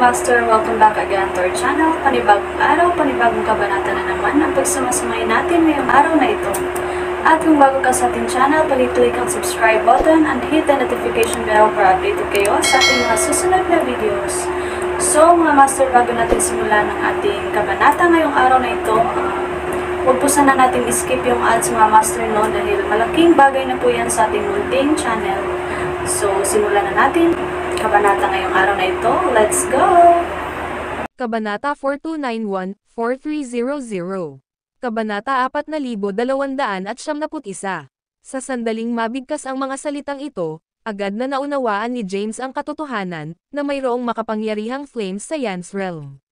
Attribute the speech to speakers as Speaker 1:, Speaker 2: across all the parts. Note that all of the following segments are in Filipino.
Speaker 1: Master, welcome back again to our channel. Panibagong araw, panibagong kabanata na naman ang pagsamasamahin natin ngayong araw na ito. At kung bago ka sa ating channel, pag-click ang subscribe button and hit the notification bell para updated kayo sa ating mga susunod na videos. So mga Master, bago natin simulan ang ating kabanata ngayong araw na ito, huwag po sana natin skip yung ads mga Master, no, dahil malaking bagay na po yan sa ating munting channel. So simulan na natin kabanata ngayong araw na ito. Let's go!
Speaker 2: Kabanata 4291-4300. Kabanata 4291. Sa sandaling mabigkas ang mga salitang ito, agad na naunawaan ni James ang katotohanan na mayroong makapangyarihang flames sa Yan's realm.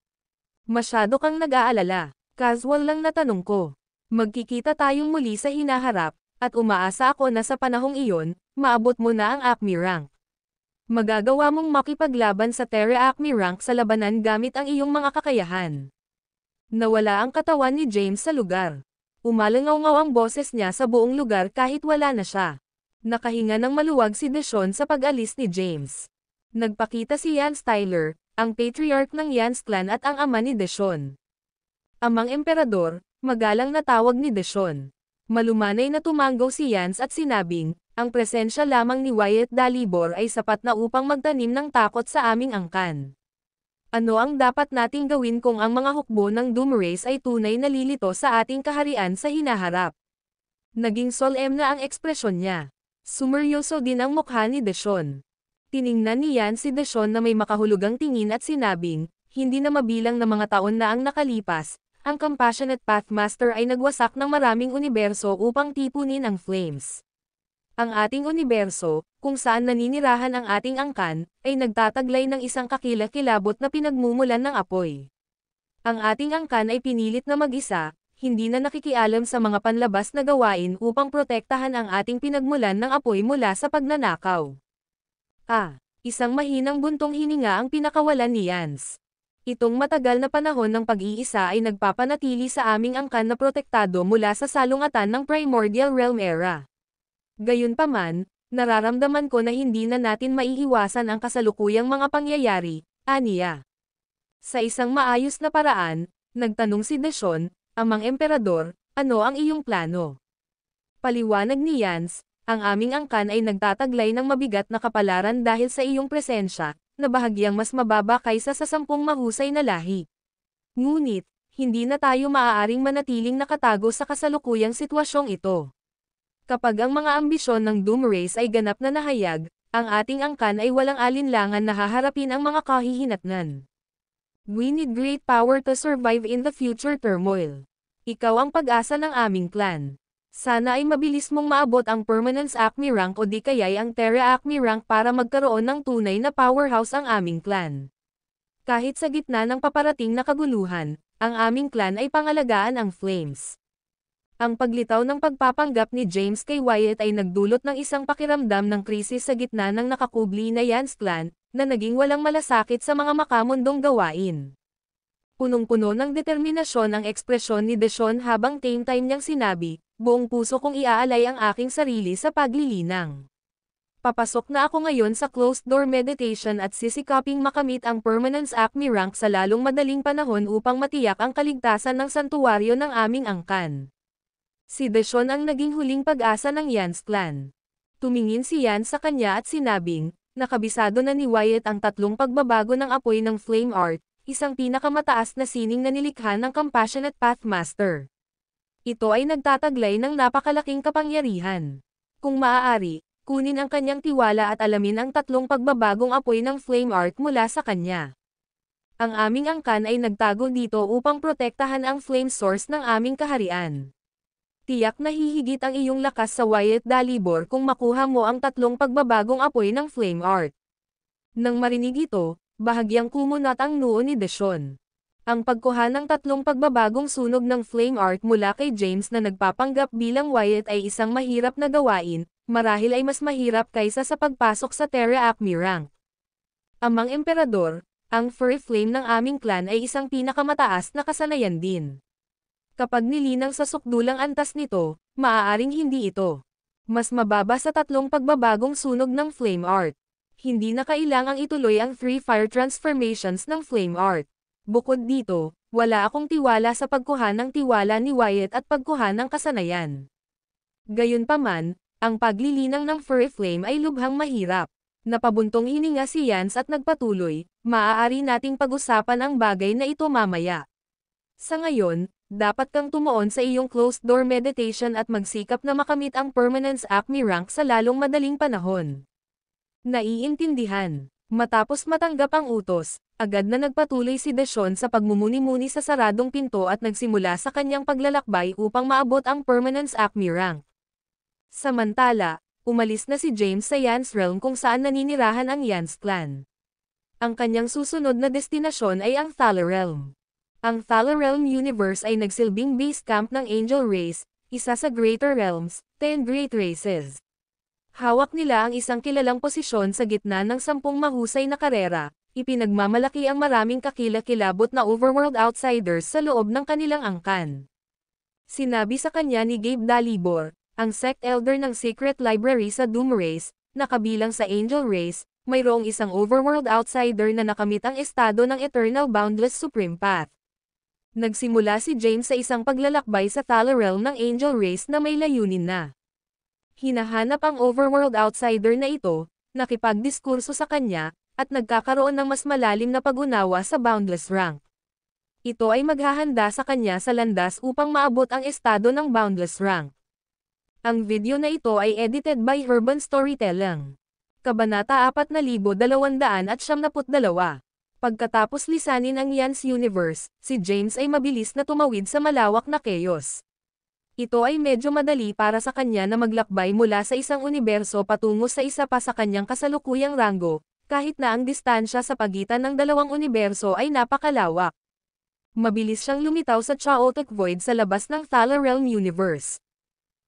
Speaker 2: Masyado kang nag-aalala. Casual lang na tanong ko. Magkikita tayong muli sa hinaharap, at umaasa ako na sa panahong iyon, maabot mo na ang Acme rank. Magagawa mong makipaglaban sa Terra Acme rank sa labanan gamit ang iyong mga kakayahan. Nawala ang katawan ni James sa lugar. Umalangaw-ngaw ang boses niya sa buong lugar kahit wala na siya. Nakahinga ng maluwag si Deshawn sa pag-alis ni James. Nagpakita si Yance Tyler, ang patriarch ng Yance clan at ang ama ni Deshawn. Amang emperador, magalang na tawag ni Deshawn. Malumanay na tumanggaw si Yance at sinabing, ang presensya lamang ni Wyatt Dalibor ay sapat na upang magtanim ng takot sa aming angkan. Ano ang dapat nating gawin kung ang mga hukbo ng Doomrace ay tunay na lilito sa ating kaharian sa hinaharap? Naging solemn na ang ekspresyon niya. Sumeryoso din ang mukha ni Deshawn. Tiningnan ni Yance si Deshawn na may makahulugang tingin at sinabing, hindi na mabilang na mga taon na ang nakalipas, ang Compassionate Pathmaster ay nagwasak ng maraming universo upang tipunin ang flames. Ang ating universo, kung saan naninirahan ang ating angkan, ay nagtataglay ng isang kakilakilabot na pinagmumulan ng apoy. Ang ating angkan ay pinilit na mag-isa, hindi na nakikialam sa mga panlabas na gawain upang protektahan ang ating pinagmulan ng apoy mula sa pagnanakaw. Isang mahinang buntong hininga ang pinakawalan ni Yance. Itong matagal na panahon ng pag-iisa ay nagpapanatili sa aming angkan na protektado mula sa salungatan ng Primordial Realm Era. Gayunpaman, nararamdaman ko na hindi na natin maiiwasan ang kasalukuyang mga pangyayari, aniya. Sa isang maayos na paraan, nagtanong si Deshawn, amang emperador, ano ang iyong plano? Paliwanag ni Yance, ang aming angkan ay nagtataglay ng mabigat na kapalaran dahil sa iyong presensya, na bahagyang mas mababa kaysa sa 10 mahusay na lahi. Ngunit, hindi na tayo maaaring manatiling nakatago sa kasalukuyang sitwasyong ito. Kapag ang mga ambisyon ng Doomrace ay ganap na nahayag, ang ating angkan ay walang alinlangan na haharapin ang mga kahihinatnan. We need great power to survive in the future turmoil. Ikaw ang pag-asa ng aming clan. Sana ay mabilis mong maabot ang Permanence Acme rank o di kaya'y ang Terra Acme rank para magkaroon ng tunay na powerhouse ang aming clan. Kahit sa gitna ng paparating na kaguluhan, ang aming clan ay pangalagaan ang flames. Ang paglitaw ng pagpapanggap ni James kay Wyatt ay nagdulot ng isang pakiramdam ng krisis sa gitna ng nakakubli na Yance clan, na naging walang malasakit sa mga makamundong gawain. Punong-puno ng determinasyon ang ekspresyon ni Deshawn habang same time niyang sinabi, buong puso kong iaalay ang aking sarili sa paglilinang. Papasok na ako ngayon sa closed-door meditation at sisikaping makamit ang Permanence Acme rank sa lalong madaling panahon upang matiyak ang kaligtasan ng santuwaryo ng aming angkan. Si Deshawn ang naging huling pag-asa ng Yance clan. Tumingin si Yance sa kanya at sinabing, nakabisado na ni Wyatt ang 3 pagbabago ng apoy ng Flame Art, isang pinakamataas na sining na nilikha ng Compassionate Pathmaster. Ito ay nagtataglay ng napakalaking kapangyarihan. Kung maaari, kunin ang kanyang tiwala at alamin ang 3 pagbabagong apoy ng Flame Art mula sa kanya. Ang aming angkan ay nagtago dito upang protektahan ang flame source ng aming kaharian. Tiyak na hihigit ang iyong lakas sa Wyatt Dalibor kung makuha mo ang 3 pagbabagong apoy ng Flame Art. Nang marinig ito, bahagyang kumunat ang noo ni Deshawn. Ang pagkuha ng 3 pagbabagong sunog ng Flame Art mula kay James na nagpapanggap bilang Wyatt ay isang mahirap na gawain, marahil ay mas mahirap kaysa sa pagpasok sa Terra Acme rank. Amang emperador, ang Furry Flame ng aming clan ay isang pinakamataas na kasanayan din. Kapag nilinang sa sukdulang antas nito, maaaring hindi ito mas mababa sa 3 pagbabagong sunog ng Flame Art. Hindi na kailangang ituloy ang 3 fire transformations ng flame art. Bukod dito, wala akong tiwala sa pagkuha ng tiwala ni Wyatt at pagkuha ng kasanayan. Gayunpaman, ang paglilinang ng furry flame ay lubhang mahirap. Napabuntong hininga si Yance at nagpatuloy, maaari nating pag-usapan ang bagay na ito mamaya. Sa ngayon, dapat kang tumuon sa iyong closed-door meditation at magsikap na makamit ang Permanence Acme rank sa lalong madaling panahon. Naiintindihan. Matapos matanggap ang utos, agad na nagpatuloy si Deshawn sa pagmumuni-muni sa saradong pinto at nagsimula sa kanyang paglalakbay upang maabot ang Permanence Acme rank. Samantala, umalis na si James sa Yance Realm kung saan naninirahan ang Yance clan. Ang kanyang susunod na destinasyon ay ang Thaler Realm. Ang Thaler Realm Universe ay nagsilbing base camp ng Angel Race, isa sa Greater Realms, 10 Great Races. Hawak nila ang isang kilalang posisyon sa gitna ng 10 mahusay na karera, ipinagmamalaki ang maraming kakilakilabot na overworld outsiders sa loob ng kanilang angkan. Sinabi sa kanya ni Gabe Dalibor, ang sect elder ng Secret Library sa Doom Race, na kabilang sa Angel Race, mayroong isang overworld outsider na nakamit ang estado ng Eternal Boundless Supreme Path. Nagsimula si James sa isang paglalakbay sa Thaler Realm ng Angel Race na may layunin na hinahanap ang overworld outsider na ito, nakipagdiskurso sa kanya, at nagkakaroon ng mas malalim na pag-unawa sa Boundless rank. Ito ay maghahanda sa kanya sa landas upang maabot ang estado ng Boundless rank. Ang video na ito ay edited by Urban Storytelling. Kabanata 4292. Pagkatapos lisanin ang Yance Universe, si James ay mabilis na tumawid sa malawak na chaos. Ito ay medyo madali para sa kanya na maglakbay mula sa isang universo patungo sa isa pa sa kanyang kasalukuyang ranggo, kahit na ang distansya sa pagitan ng dalawang universo ay napakalawak. Mabilis siyang lumitaw sa chaotic void sa labas ng Thaler Realm Universe.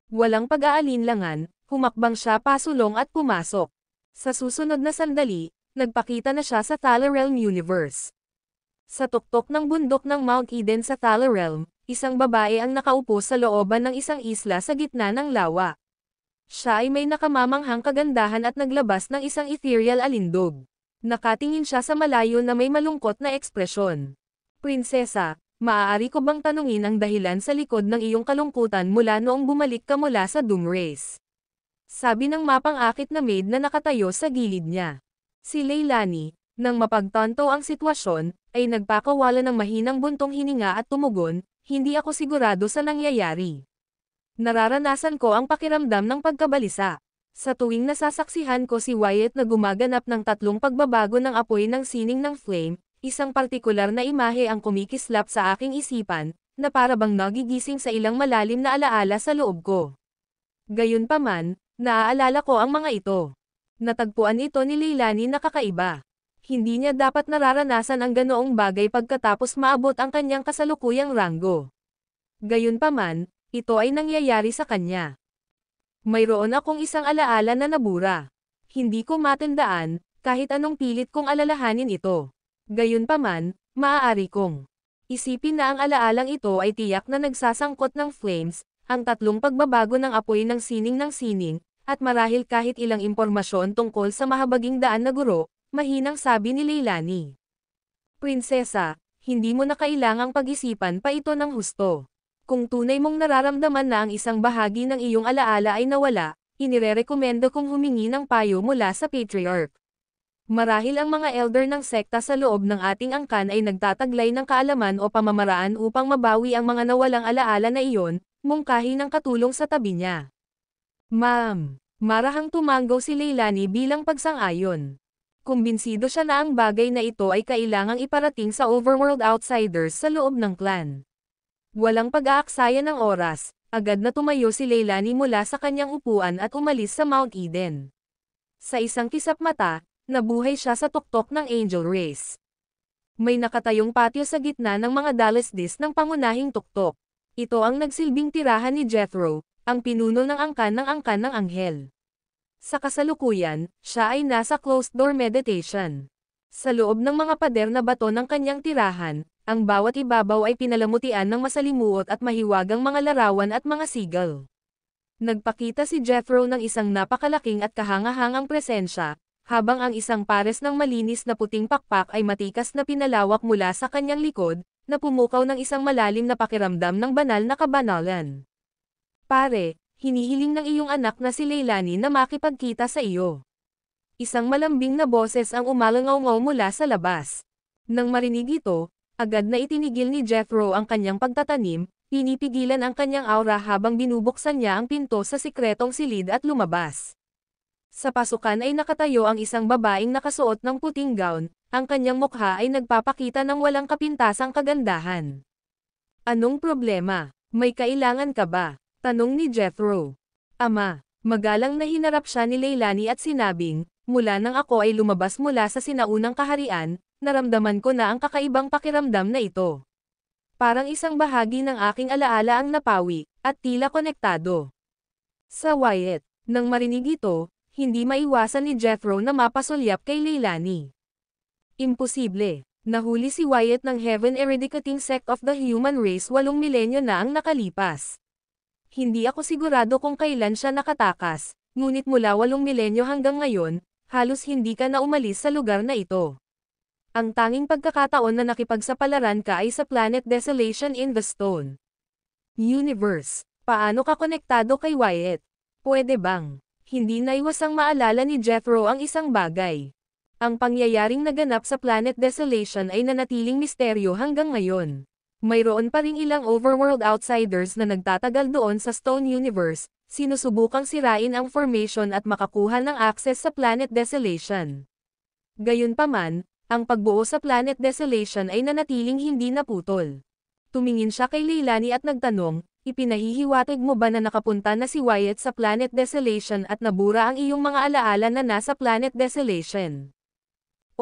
Speaker 2: Walang pag-aalinlangan, humakbang siya pasulong at pumasok. Sa susunod na sandali, nagpakita na siya sa Thaler Realm Universe. Sa tuktok ng bundok ng Mount Eden sa Thaler Realm, isang babae ang nakaupo sa looban ng isang isla sa gitna ng lawa. Siya ay may nakamamanghang kagandahan at naglabas ng isang ethereal alindog. Nakatingin siya sa malayo na may malungkot na ekspresyon. Prinsesa, maaari ko bang tanungin ang dahilan sa likod ng iyong kalungkutan mula noong bumalik ka mula sa Doom Race? Sabi ng mapang-akit na maid na nakatayo sa gilid niya. Si Leilani, nang mapagtanto ang sitwasyon, ay nagpakawala ng mahinang buntong hininga at tumugon, hindi ako sigurado sa nangyayari. Nararanasan ko ang pakiramdam ng pagkabalisa. Sa tuwing nasasaksihan ko si Wyatt na gumaganap ng 3 pagbabago ng apoy ng sining ng flame, isang partikular na imahe ang kumikislap sa aking isipan, na para bang nagigising sa ilang malalim na alaala sa loob ko. Gayunpaman, naaalala ko ang mga ito. Natagpuan ito ni Leilani na kakaiba. Hindi niya dapat nararanasan ang ganoong bagay pagkatapos maabot ang kanyang kasalukuyang ranggo. Gayunpaman, ito ay nangyayari sa kanya. Mayroon akong isang alaala na nabura. Hindi ko matandaan, kahit anong pilit kong alalahanin ito. Gayunpaman, maaari kong isipin na ang alaalang ito ay tiyak na nagsasangkot ng flames, ang 3 pagbabago ng apoy ng sining, at marahil kahit ilang impormasyon tungkol sa mahabaging daan na guro, mahinang sabi ni Leilani. Prinsesa, hindi mo na kailangang pag-isipan pa ito ng husto. Kung tunay mong nararamdaman na ang isang bahagi ng iyong alaala ay nawala, inirerekomendo kong humingi ng payo mula sa Patriarch. Marahil ang mga elder ng sekta sa loob ng ating angkan ay nagtataglay ng kaalaman o pamamaraan upang mabawi ang mga nawalang alaala na iyon, mungkahi ng katulong sa tabi niya. Ma'am, marahang tumanggaw si Leilani bilang pagsang-ayon. Kumbinsido siya na ang bagay na ito ay kailangang iparating sa overworld outsiders sa loob ng clan. Walang pag-aaksaya ng oras, agad na tumayo si Leilani mula sa kanyang upuan at umalis sa Mount Eden. Sa isang kisap mata, nabuhay siya sa tuktok ng Angel Race. May nakatayong patio sa gitna ng mga dalasdis ng pangunahing tuktok. Ito ang nagsilbing tirahan ni Jethro, ang pinuno ng angkan ng anghel. Sa kasalukuyan, siya ay nasa closed-door meditation. Sa loob ng mga pader na bato ng kanyang tirahan, ang bawat ibabaw ay pinalamutian ng masalimuot at mahiwagang mga larawan at mga sigal. Nagpakita si Jethro ng isang napakalaking at kahangahangang presensya, habang ang isang pares ng malinis na puting pakpak ay matikas na pinalawak mula sa kanyang likod, na pumukaw ng isang malalim na pakiramdam ng banal na kabanalan. Pare, hinihiling ng iyong anak na si Leilani na makipagkita sa iyo. Isang malambing na boses ang umalangaw-ngaw mula sa labas. Nang marinig ito, agad na itinigil ni Jethro ang kanyang pagtatanim, pinipigilan ang kanyang aura habang binubuksan niya ang pinto sa sikretong silid at lumabas. Sa pasukan ay nakatayo ang isang babaeng nakasuot ng puting gown, ang kanyang mukha ay nagpapakita ng walang kapintasang kagandahan. Anong problema? May kailangan ka ba? Tanong ni Jethro. Ama, magalang na hinarap siya ni Leilani at sinabing, mula nang ako ay lumabas mula sa sinaunang kaharian, naramdaman ko na ang kakaibang pakiramdam na ito. Parang isang bahagi ng aking alaala ang napawi, at tila konektado. Sa Wyatt, nang marinig ito, hindi maiwasan ni Jethro na mapasulyap kay Leilani. Imposible. Nahuli si Wyatt ng Heaven Eradicating Sect of the Human Race 8 milenyo na ang nakalipas. Hindi ako sigurado kung kailan siya nakatakas, ngunit mula 8 milenyo hanggang ngayon, halos hindi ka na umalis sa lugar na ito. Ang tanging pagkakataon na nakipagsapalaran ka ay sa Planet Desolation in the Stone Universe. Paano ka konektado kay Wyatt? Pwede bang? Hindi naiwasang maalala ni Jethro ang isang bagay. Ang pangyayaring naganap sa Planet Desolation ay nanatiling misteryo hanggang ngayon. Mayroon pa ring ilang overworld outsiders na nagtatagal doon sa Stone Universe, sinusubukang sirain ang formation at makakuha ng access sa Planet Desolation. Gayunpaman, ang pagbuo sa Planet Desolation ay nanatiling hindi naputol. Tumingin siya kay Leilani at nagtanong, ipinahihiwatig mo ba na nakapunta na si Wyatt sa Planet Desolation at nabura ang iyong mga alaala na nasa Planet Desolation?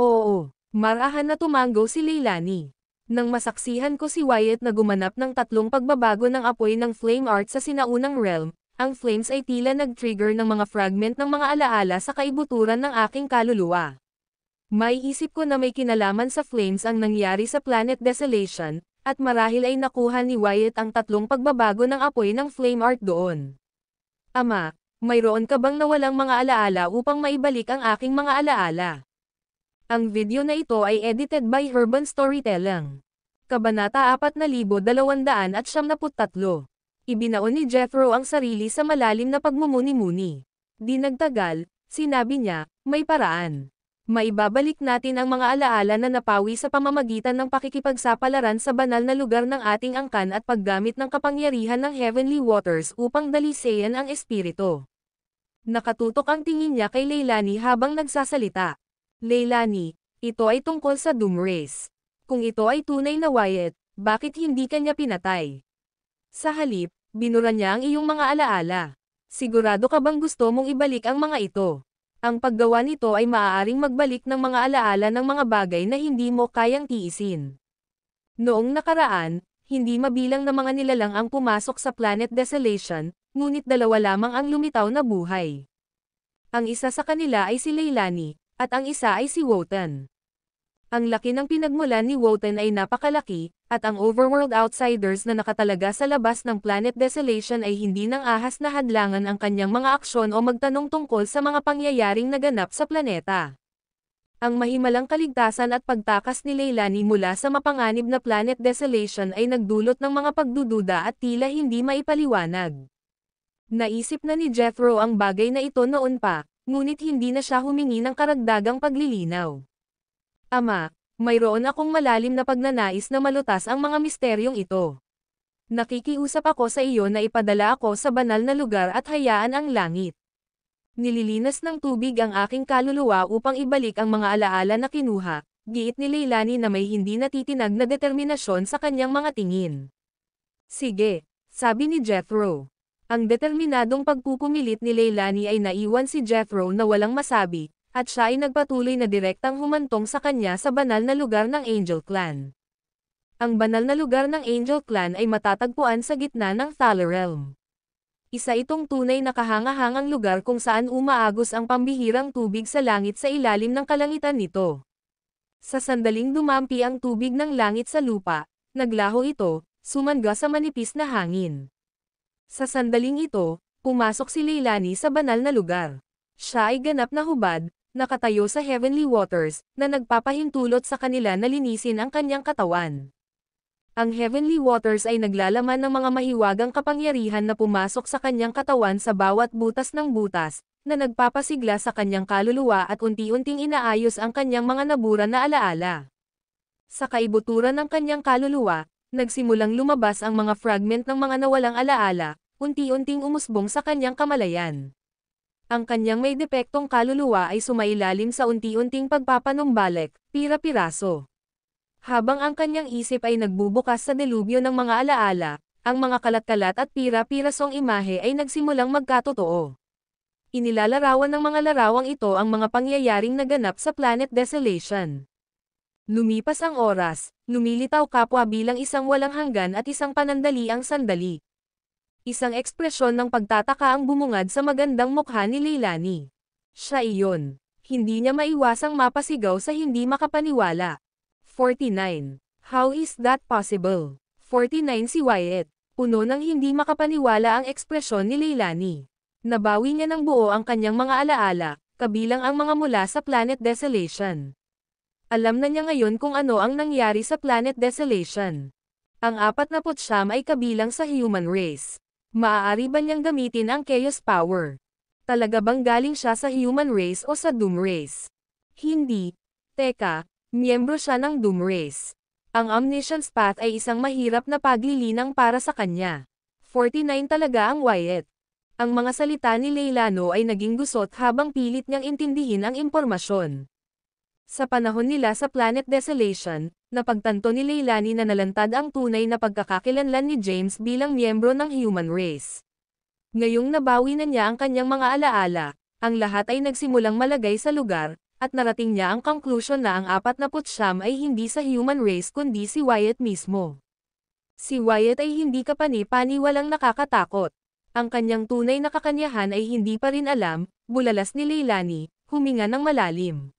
Speaker 2: Oo, marahan na tumango si Leilani. Nang masaksihan ko si Wyatt na gumanap ng 3 pagbabago ng apoy ng flame art sa sinaunang realm, ang flames ay tila nag-trigger ng mga fragment ng mga alaala sa kaibuturan ng aking kaluluwa. May isip ko na may kinalaman sa flames ang nangyari sa Planet Desolation, at marahil ay nakuha ni Wyatt ang 3 pagbabago ng apoy ng flame art doon. Ama, mayroon ka bang nawalang mga alaala upang maibalik ang aking mga alaala? Ang video na ito ay edited by Urban Storytelling. Kabanata 4273. Ibinaon ni Jethro ang sarili sa malalim na pagmumuni-muni. Di nagtagal, sinabi niya, may paraan. Maibabalik natin ang mga alaala na napawi sa pamamagitan ng pakikipagsapalaran sa banal na lugar ng ating angkan at paggamit ng kapangyarihan ng Heavenly Waters upang dalisayan ang espiritu. Nakatutok ang tingin niya kay Leilani habang nagsasalita. Leilani, ito ay tungkol sa Doom Race. Kung ito ay tunay na Wyatt, bakit hindi ka niya pinatay? Sa halip, binura niya ang iyong mga alaala. Sigurado ka bang gusto mong ibalik ang mga ito? Ang paggawa nito ay maaaring magbalik ng mga alaala ng mga bagay na hindi mo kayang tiisin. Noong nakaraan, hindi mabilang na mga nilalang ang pumasok sa Planet Desolation, ngunit 2 lamang ang lumitaw na buhay. Ang isa sa kanila ay si Leilani, at ang isa ay si Wotan. Ang laki ng pinagmulan ni Wotan ay napakalaki, at ang overworld outsiders na nakatalaga sa labas ng Planet Desolation ay hindi nang ahas na hadlangan ang kanyang mga aksyon o magtanong tungkol sa mga pangyayaring naganap sa planeta. Ang mahimalang kaligtasan at pagtakas ni Leilani mula sa mapanganib na Planet Desolation ay nagdulot ng mga pagdududa at tila hindi maipaliwanag. Naisip na ni Jethro ang bagay na ito noon pa, ngunit hindi na siya humingi ng karagdagang paglilinaw. Ama, mayroon akong malalim na pagnanais na malutas ang mga misteryong ito. Nakikiusap ako sa iyo na ipadala ako sa banal na lugar at hayaan ang langit. Nililinas ng tubig ang aking kaluluwa upang ibalik ang mga alaala na kinuha, giit ni Leilani na may hindi natitinag na determinasyon sa kanyang mga tingin. Sige, sabi ni Jethro. Ang determinadong pagpupumilit ni Leilani ay naiwan si Jethro na walang masabi, at siya ay nagpatuloy na direktang humantong sa kanya sa banal na lugar ng Angel Clan. Ang banal na lugar ng Angel Clan ay matatagpuan sa gitna ng Thaler Realm. Isa itong tunay na kahangahangang lugar kung saan umaagos ang pambihirang tubig sa langit sa ilalim ng kalangitan nito. Sa sandaling dumampi ang tubig ng langit sa lupa, naglaho ito, sumangga sa manipis na hangin. Sa sandaling ito, pumasok si Leilani sa banal na lugar. Siya ay ganap na hubad, nakatayo sa Heavenly Waters, na nagpapahintulot sa kanila na linisin ang kanyang katawan. Ang Heavenly Waters ay naglalaman ng mga mahiwagang kapangyarihan na pumasok sa kanyang katawan sa bawat butas ng butas, na nagpapasigla sa kanyang kaluluwa at unti-unting inaayos ang kanyang mga nabura na alaala. Sa kaibuturan ng kanyang kaluluwa, nagsimulang lumabas ang mga fragment ng mga nawalang alaala, unti-unting umusbong sa kanyang kamalayan. Ang kanyang may depektong kaluluwa ay sumailalim sa unti-unting pagpapanumbalik, pira-piraso. Habang ang kanyang isip ay nagbubukas sa delubyo ng mga alaala, ang mga kalat-kalat at pira-pirasong imahe ay nagsimulang magkatotoo. Inilalarawan ng mga larawang ito ang mga pangyayaring naganap sa Planet Desolation. Lumipas ang oras, lumilitaw kapwa bilang isang walang hanggan at isang panandaliang sandali. Isang ekspresyon ng pagtataka ang bumungad sa magandang mukha ni Leilani. Siya iyon. Hindi niya maiwasang mapasigaw sa hindi makapaniwala. 49. How is that possible? 49 si Wyatt. Puno ng hindi makapaniwala ang ekspresyon ni Leilani. Nabawi niya ng buo ang kanyang mga alaala, kabilang ang mga mula sa Planet Desolation. Alam na niya ngayon kung ano ang nangyari sa Planet Desolation. Ang 49 ay kabilang sa human race. Maaari ba niyang gamitin ang Chaos Power? Talaga bang galing siya sa human race o sa Doom race? Hindi. Teka, miyembro siya ng Doom race. Ang Omniscience Path ay isang mahirap na paglilinang para sa kanya. 49 talaga ang Wyatt. Ang mga salita ni Leilani ay naging gusot habang pilit niyang intindihin ang impormasyon. Sa panahon nila sa Planet Desolation, napagtanto ni Leilani na nalantad ang tunay na pagkakakilanlan ni James bilang miyembro ng human race. Ngayong nabawi na niya ang kanyang mga alaala, ang lahat ay nagsimulang malagay sa lugar, at narating niya ang conclusion na ang 49 ay hindi sa human race kundi si Wyatt mismo. Si Wyatt ay hindi kapani-paniwalang nakakatakot. Ang kanyang tunay na kakanyahan ay hindi pa rin alam, bulalas ni Leilani, huminga ng malalim.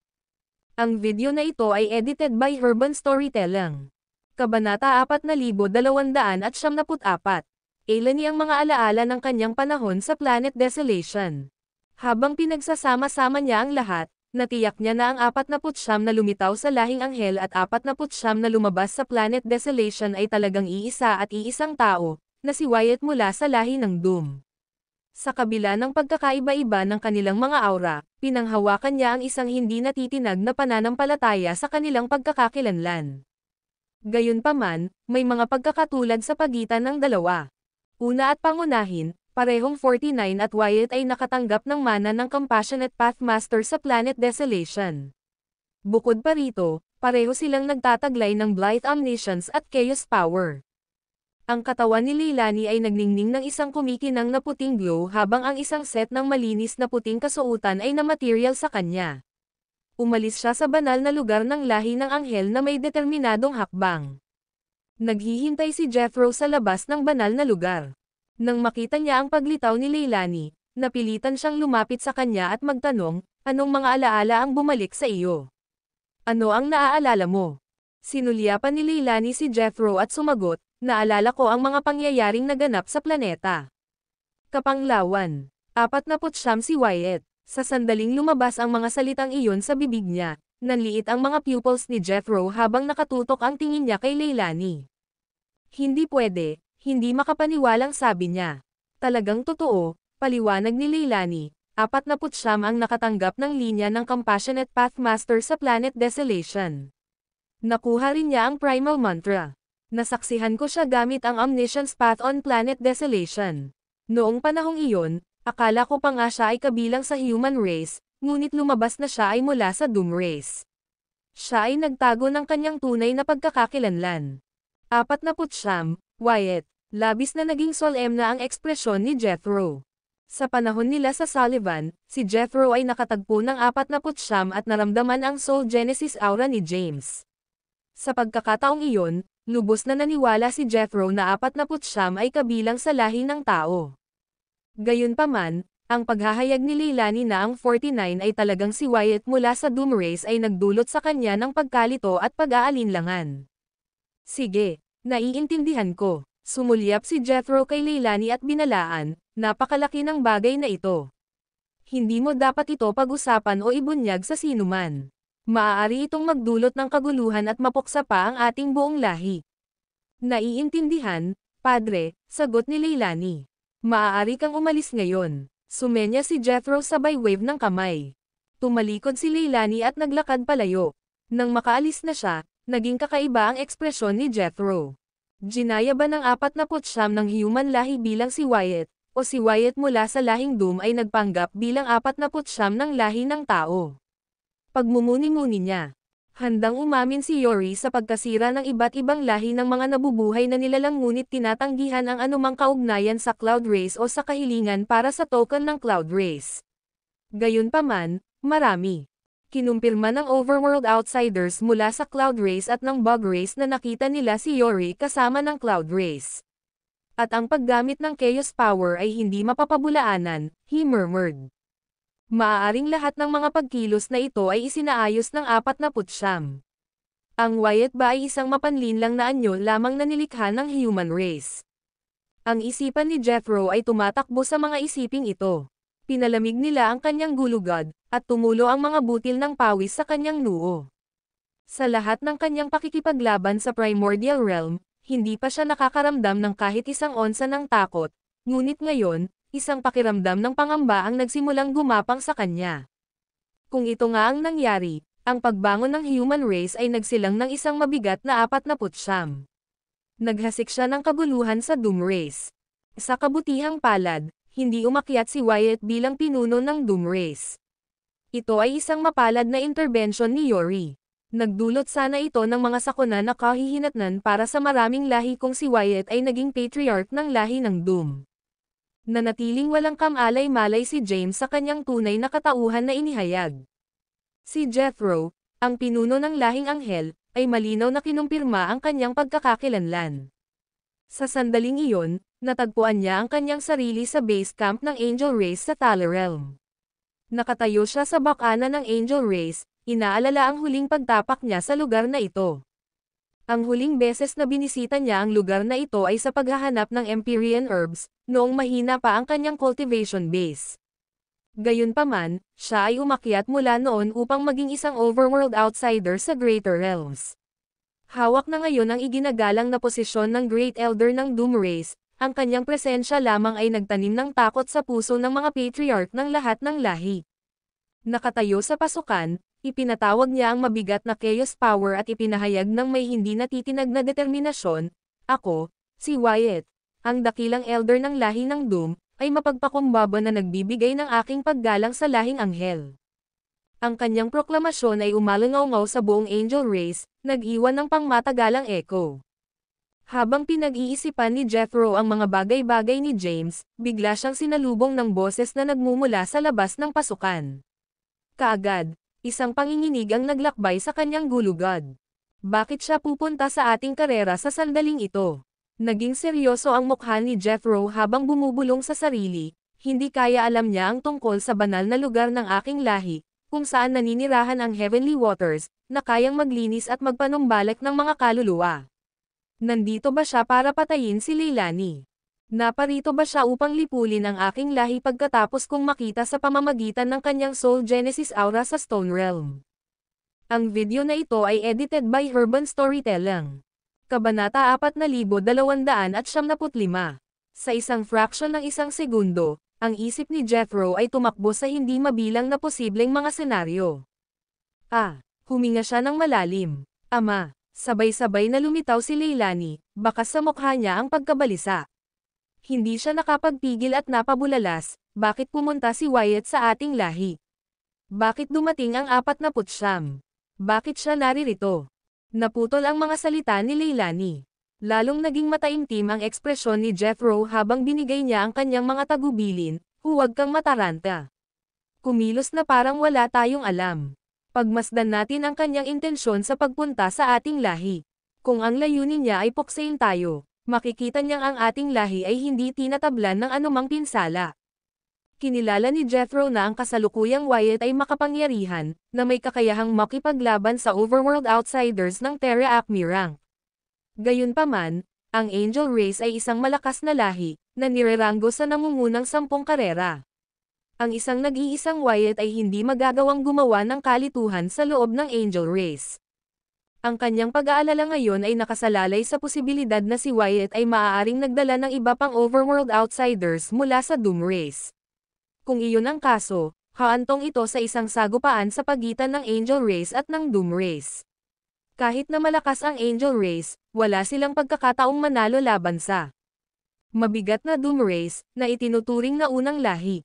Speaker 2: Ang video na ito ay edited by Urban Storytelling. Kabanata 4274. Leilani ang mga alaala ng kanyang panahon sa Planet Desolation. Habang pinagsasama-sama niya ang lahat, natiyak niya na ang 49 na lumitaw sa lahing anghel at 49 na lumabas sa Planet Desolation ay talagang iisa at iisang tao, na si Wyatt mula sa lahi ng Doom. Sa kabila ng pagkakaiba-iba ng kanilang mga aura, pinanghawakan niya ang isang hindi natitinag na pananampalataya sa kanilang pagkakakilanlan. Gayunpaman, may mga pagkakatulad sa pagitan ng dalawa. Una at pangunahin, parehong 49 at Wyatt ay nakatanggap ng mana ng Compassionate Pathmaster sa Planet Desolation. Bukod pa rito, pareho silang nagtataglay ng Blight Omniscience at Chaos Power. Ang katawan ni Leilani ay nagningning ng isang kumikinang na puting glow habang ang isang set ng malinis na puting kasuotan ay na-material sa kanya. Umalis siya sa banal na lugar ng lahi ng anghel na may determinadong hakbang. Naghihintay si Jethro sa labas ng banal na lugar. Nang makita niya ang paglitaw ni Leilani, napilitan siyang lumapit sa kanya at magtanong, anong mga alaala ang bumalik sa iyo? Ano ang naaalala mo? Sinulyapan ni Leilani si Jethro at sumagot, naalala ko ang mga pangyayaring naganap sa planeta. Kapanglawan. 49 si Wyatt. Sa sandaling lumabas ang mga salitang iyon sa bibig niya, nanliit ang mga pupils ni Jethro habang nakatutok ang tingin niya kay Leilani. Hindi pwede, hindi makapaniwalang sabi niya. Talagang totoo, paliwanag ni Leilani, 49 ang nakatanggap ng linya ng Compassionate Pathmaster sa Planet Desolation. Nakuha rin niya ang Primal Mantra. Nasaksihan ko siya gamit ang Omniscience Path on Planet Desolation. Noong panahong iyon, akala ko pa nga siya ay kabilang sa human race, ngunit lumabas na siya ay mula sa Doom race. Siya ay nagtago ng kanyang tunay na pagkakakilanlan. 49, Wyatt. Labis na naging solemna ang ekspresyon ni Jethro. Sa panahon nila sa Sullivan, si Jethro ay nakatagpo ng 49 at naramdaman ang Soul Genesis aura ni James. Sa pagkakataong iyon, lubos na naniwala si Jethro na 49 ay kabilang sa lahi ng tao. Gayunpaman, ang paghahayag ni Leilani na ang 49 ay talagang si Wyatt mula sa Doom race ay nagdulot sa kanya ng pagkalito at pag-aalinlangan. Sige, naiintindihan ko. Sumulyap si Jethro kay Leilani at binalaan, napakalaki ng bagay na ito. Hindi mo dapat ito pag-usapan o ibunyag sa sinuman. Maaari itong magdulot ng kaguluhan at mapuksa pa ang ating buong lahi. Naiintindihan, Padre, sagot ni Leilani. Maaari kang umalis ngayon. Sumenya si Jethro sabay wave ng kamay. Tumalikod si Leilani at naglakad palayo. Nang makaalis na siya, naging kakaiba ang ekspresyon ni Jethro. Ginaya ba ng 49 ng human lahi bilang si Wyatt, o si Wyatt mula sa lahing Doom ay nagpanggap bilang 49 ng lahi ng tao? Pagmumuni-muni niya. Handang umamin si Yori sa pagkasira ng iba't ibang lahi ng mga nabubuhay na nilalang ngunit tinatanggihan ang anumang kaugnayan sa Cloud Race o sa kahilingan para sa token ng Cloud Race. Gayunpaman, marami. Kinumpirma ng Overworld Outsiders mula sa Cloud Race at ng Bug Race na nakita nila si Yori kasama ng Cloud Race. At ang paggamit ng Chaos Power ay hindi mapapabulaanan, he murmured. Maaaring lahat ng mga pagkilos na ito ay isinaayos ng 49. Ang Wyatt ba ay isang mapanlinlang na anyo lamang na nilikha ng human race? Ang isipan ni Jethro ay tumatakbo sa mga isiping ito. Pinalamig nila ang kanyang gulugad, at tumulo ang mga butil ng pawis sa kanyang noo. Sa lahat ng kanyang pakikipaglaban sa Primordial Realm, hindi pa siya nakakaramdam ng kahit isang onsa ng takot, ngunit ngayon, isang pakiramdam ng pangamba ang nagsimulang gumapang sa kanya. Kung ito nga ang nangyari, ang pagbangon ng human race ay nagsilang ng isang mabigat na 49. Naghasik siya ng kaguluhan sa Doom Race. Sa kabutihang palad, hindi umakyat si Wyatt bilang pinuno ng Doom Race. Ito ay isang mapalad na intervention ni Yori. Nagdulot sana ito ng mga sakuna na kahihinatnan para sa maraming lahi kung si Wyatt ay naging patriarch ng lahi ng Doom. Nanatiling walang kamalay-malay si James sa kanyang tunay na katauhan na inihayag. Si Jethro, ang pinuno ng lahing anghel, ay malinaw na kinumpirma ang kanyang pagkakakilanlan. Sa sandaling iyon, natagpuan niya ang kanyang sarili sa base camp ng Angel Race sa Thaler Realm. Nakatayo siya sa bakana ng Angel Race, inaalala ang huling pagtapak niya sa lugar na ito. Ang huling beses na binisita niya ang lugar na ito ay sa paghahanap ng Empyrean Herbs, noong mahina pa ang kanyang cultivation base. Gayunpaman, siya ay umakyat mula noon upang maging isang overworld outsider sa Greater Realms. Hawak na ngayon ang iginagalang na posisyon ng Great Elder ng Doom Race, ang kanyang presensya lamang ay nagtanim ng takot sa puso ng mga patriarch ng lahat ng lahi. Nakatayo sa pasukan, ipinatawag niya ang mabigat na Chaos Power at ipinahayag ng may hindi natitinag na determinasyon, "Ako, si Wyatt, ang dakilang elder ng lahi ng Doom, ay mapagpakumbaba na nagbibigay ng aking paggalang sa lahing anghel." Ang kanyang proklamasyon ay umalangaw sa buong Angel Race, nag-iwan ng pangmatagalang echo. Habang pinag-iisipan ni Jethro ang mga bagay-bagay ni James, bigla siyang sinalubong ng boses na nagmumula sa labas ng pasukan. Kaagad, isang panginginig ang naglakbay sa kanyang gulugad. Bakit siya pupunta sa ating karera sa sandaling ito? Naging seryoso ang mukha ni Jethro habang bumubulong sa sarili, hindi kaya alam niya ang tungkol sa banal na lugar ng aking lahi, kung saan naninirahan ang Heavenly Waters, na kayang maglinis at magpanumbalik ng mga kaluluwa. Nandito ba siya para patayin si Leilani? Naparito ba siya upang lipulin ang aking lahi pagkatapos kong makita sa pamamagitan ng kanyang Soul Genesis Aura sa Stone Realm? Ang video na ito ay edited by Urban Storytelling. Kabanata 4275. Sa isang fraction ng isang segundo, ang isip ni Jethro ay tumakbo sa hindi mabilang na posibleng mga senaryo. Huminga siya ng malalim. Ama, sabay-sabay na lumitaw si Leilani, bakas sa mukha niya ang pagkabalisa. Hindi siya nakapagpigil at napabulalas, bakit pumunta si Wyatt sa ating lahi? Bakit dumating ang 49? Bakit siya naririto? Naputol ang mga salita ni Leilani. Lalong naging mataimtim ang ekspresyon ni Jethro habang binigay niya ang kanyang mga tagubilin, "Huwag kang mataranta." Kumilos na parang wala tayong alam. Pagmasdan natin ang kanyang intensyon sa pagpunta sa ating lahi. Kung ang layunin niya ay puksain tayo, makikita niyang ang ating lahi ay hindi tinatablan ng anumang pinsala. Kinilala ni Jethro na ang kasalukuyang Wyatt ay makapangyarihan, na may kakayahang makipaglaban sa overworld outsiders ng Terra Acme rank. Gayunpaman, ang Angel Race ay isang malakas na lahi, na nireranggo sa nangungunang 10 karera. Ang isang nag-iisang Wyatt ay hindi magagawang gumawa ng kalituhan sa loob ng Angel Race. Ang kanyang pag-aalala ngayon ay nakasalalay sa posibilidad na si Wyatt ay maaaring nagdala ng iba pang overworld outsiders mula sa Doom Race. Kung iyon ang kaso, haantong ito sa isang sagupaan sa pagitan ng Angel Race at ng Doom Race. Kahit na malakas ang Angel Race, wala silang pagkakataong manalo laban sa mabigat na Doom Race na itinuturing na unang lahi.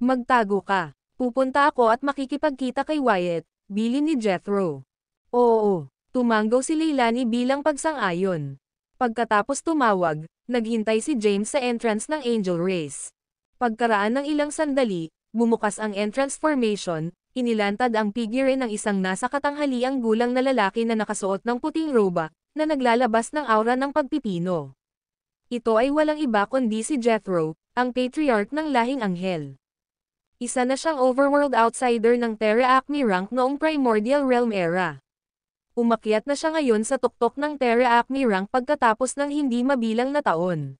Speaker 2: Magtago ka. Pupunta ako at makikipagkita kay Wyatt, bilin ni Jethro. Oo, tumanggaw si Leilani bilang pagsang-ayon. Pagkatapos tumawag, naghintay si James sa entrance ng Angel Race. Pagkaraan ng ilang sandali, bumukas ang entrance formation, inilantad ang figure ng isang nasa katanghaliang gulang na lalaki na nakasuot ng puting roba, na naglalabas ng aura ng pagpipino. Ito ay walang iba kundi si Jethro, ang patriarch ng lahing anghel. Isa na siyang overworld outsider ng Terra Acme rank noong Primordial Realm era. Umakyat na siya ngayon sa tuktok ng Terra Acme rank pagkatapos ng hindi mabilang na taon.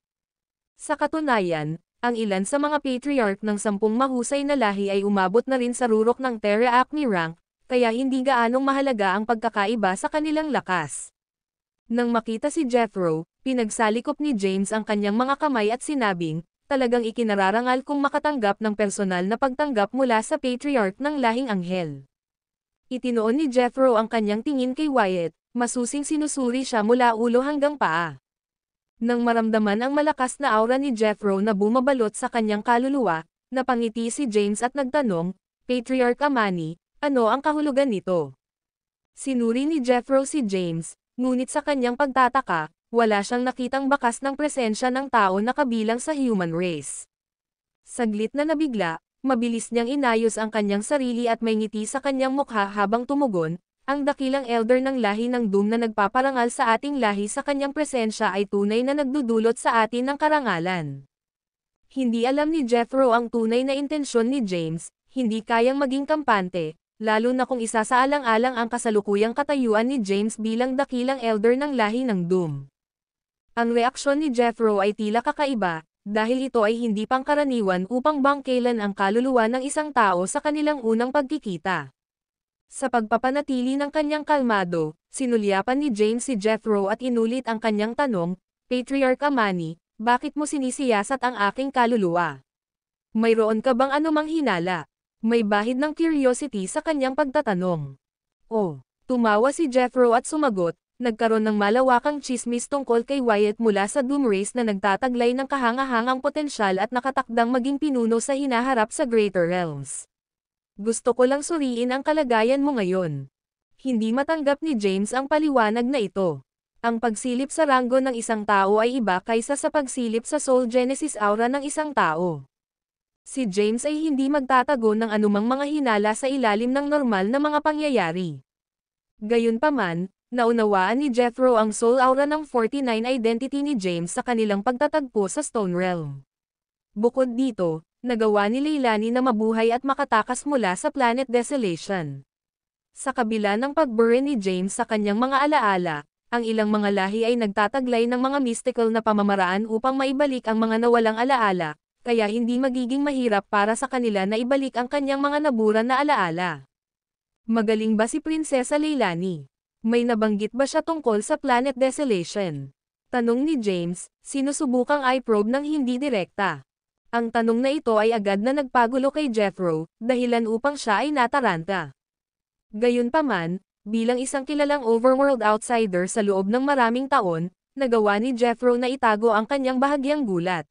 Speaker 2: Sa katunayan, ang ilan sa mga patriarch ng 10 mahusay na lahi ay umabot na rin sa rurok ng Terra Acme rank, kaya hindi gaanong mahalaga ang pagkakaiba sa kanilang lakas. Nang makita si Jethro, pinagsalikop ni James ang kanyang mga kamay at sinabing, talagang ikinararangal kong makatanggap ng personal na pagtanggap mula sa patriarch ng lahing anghel. Itinoon ni Jethro ang kanyang tingin kay Wyatt, masusing sinusuri siya mula ulo hanggang paa. Nang maramdaman ang malakas na aura ni Jethro na bumabalot sa kanyang kaluluwa, napangiti si James at nagtanong, Patriarch Amani, ano ang kahulugan nito? Sinuri ni Jethro si James, ngunit sa kanyang pagtataka, wala siyang nakitang bakas ng presensya ng tao na kabilang sa human race. Saglit na nabigla, mabilis niyang inayos ang kanyang sarili at may ngiti sa kanyang mukha habang tumugon, ang dakilang elder ng lahi ng Doom na nagpaparangal sa ating lahi sa kanyang presensya ay tunay na nagdudulot sa atin ng karangalan. Hindi alam ni Jethro ang tunay na intensyon ni James, hindi kayang maging kampante, lalo na kung isasaalang-alang ang kasalukuyang katayuan ni James bilang dakilang elder ng lahi ng Doom. Ang reaksyon ni Jethro ay tila kakaiba, dahil ito ay hindi pangkaraniwan upang bangkelan ang kaluluwa ng isang tao sa kanilang unang pagkikita. Sa pagpapanatili ng kanyang kalmado, sinulyapan ni James si Jethro at inulit ang kanyang tanong, Patriarch Amani, bakit mo sinisiyasat ang aking kaluluwa? Mayroon ka bang anumang hinala? May bahid ng curiosity sa kanyang pagtatanong. Oh, tumawa si Jethro at sumagot, nagkaroon ng malawakang chismis tungkol kay Wyatt mula sa Doom Race na nagtataglay ng kahangahangang potensyal at nakatakdang maging pinuno sa hinaharap sa Greater Realms. Gusto ko lang suriin ang kalagayan mo ngayon. Hindi matanggap ni James ang paliwanag na ito. Ang pagsilip sa ranggo ng isang tao ay iba kaysa sa pagsilip sa Soul Genesis aura ng isang tao. Si James ay hindi magtatago ng anumang mga hinala sa ilalim ng normal na mga pangyayari. Gayunpaman, naunawaan ni Jethro ang soul aura ng 49 identity ni James sa kanilang pagtatagpo sa Stone Realm. Bukod dito, nagawa ni Leilani na mabuhay at makatakas mula sa Planet Desolation. Sa kabila ng pagbury ni James sa kanyang mga alaala, ang ilang mga lahi ay nagtataglay ng mga mystical na pamamaraan upang maibalik ang mga nawalang alaala, kaya hindi magiging mahirap para sa kanila na ibalik ang kanyang mga naburan na alaala. Magaling ba si Prinsesa Leilani? May nabanggit ba siya tungkol sa Planet Desolation? Tanong ni James, sinusubukang i-probe ng hindi direkta. Ang tanong na ito ay agad na nagpagulo kay Jethro, dahilan upang siya ay nataranta. Gayunpaman, bilang isang kilalang overworld outsider sa loob ng maraming taon, nagawa ni Jethro na itago ang kanyang bahagyang gulat.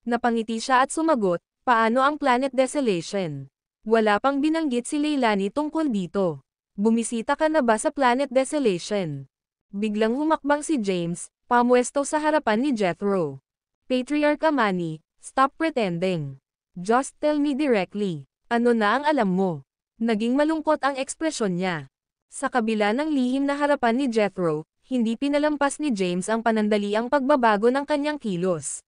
Speaker 2: Napangiti siya at sumagot, paano ang Planet Desolation? Wala pang binanggit si Leilani tungkol dito. Bumisita ka na ba sa Planet Desolation? Biglang humakbang si James, pamwesto sa harapan ni Jethro. Patriarch Amani, stop pretending. Just tell me directly. Ano na ang alam mo? Naging malungkot ang ekspresyon niya. Sa kabila ng lihim na harapan ni Jethro, hindi pinalampas ni James ang panandaliang pagbabago ng kanyang kilos.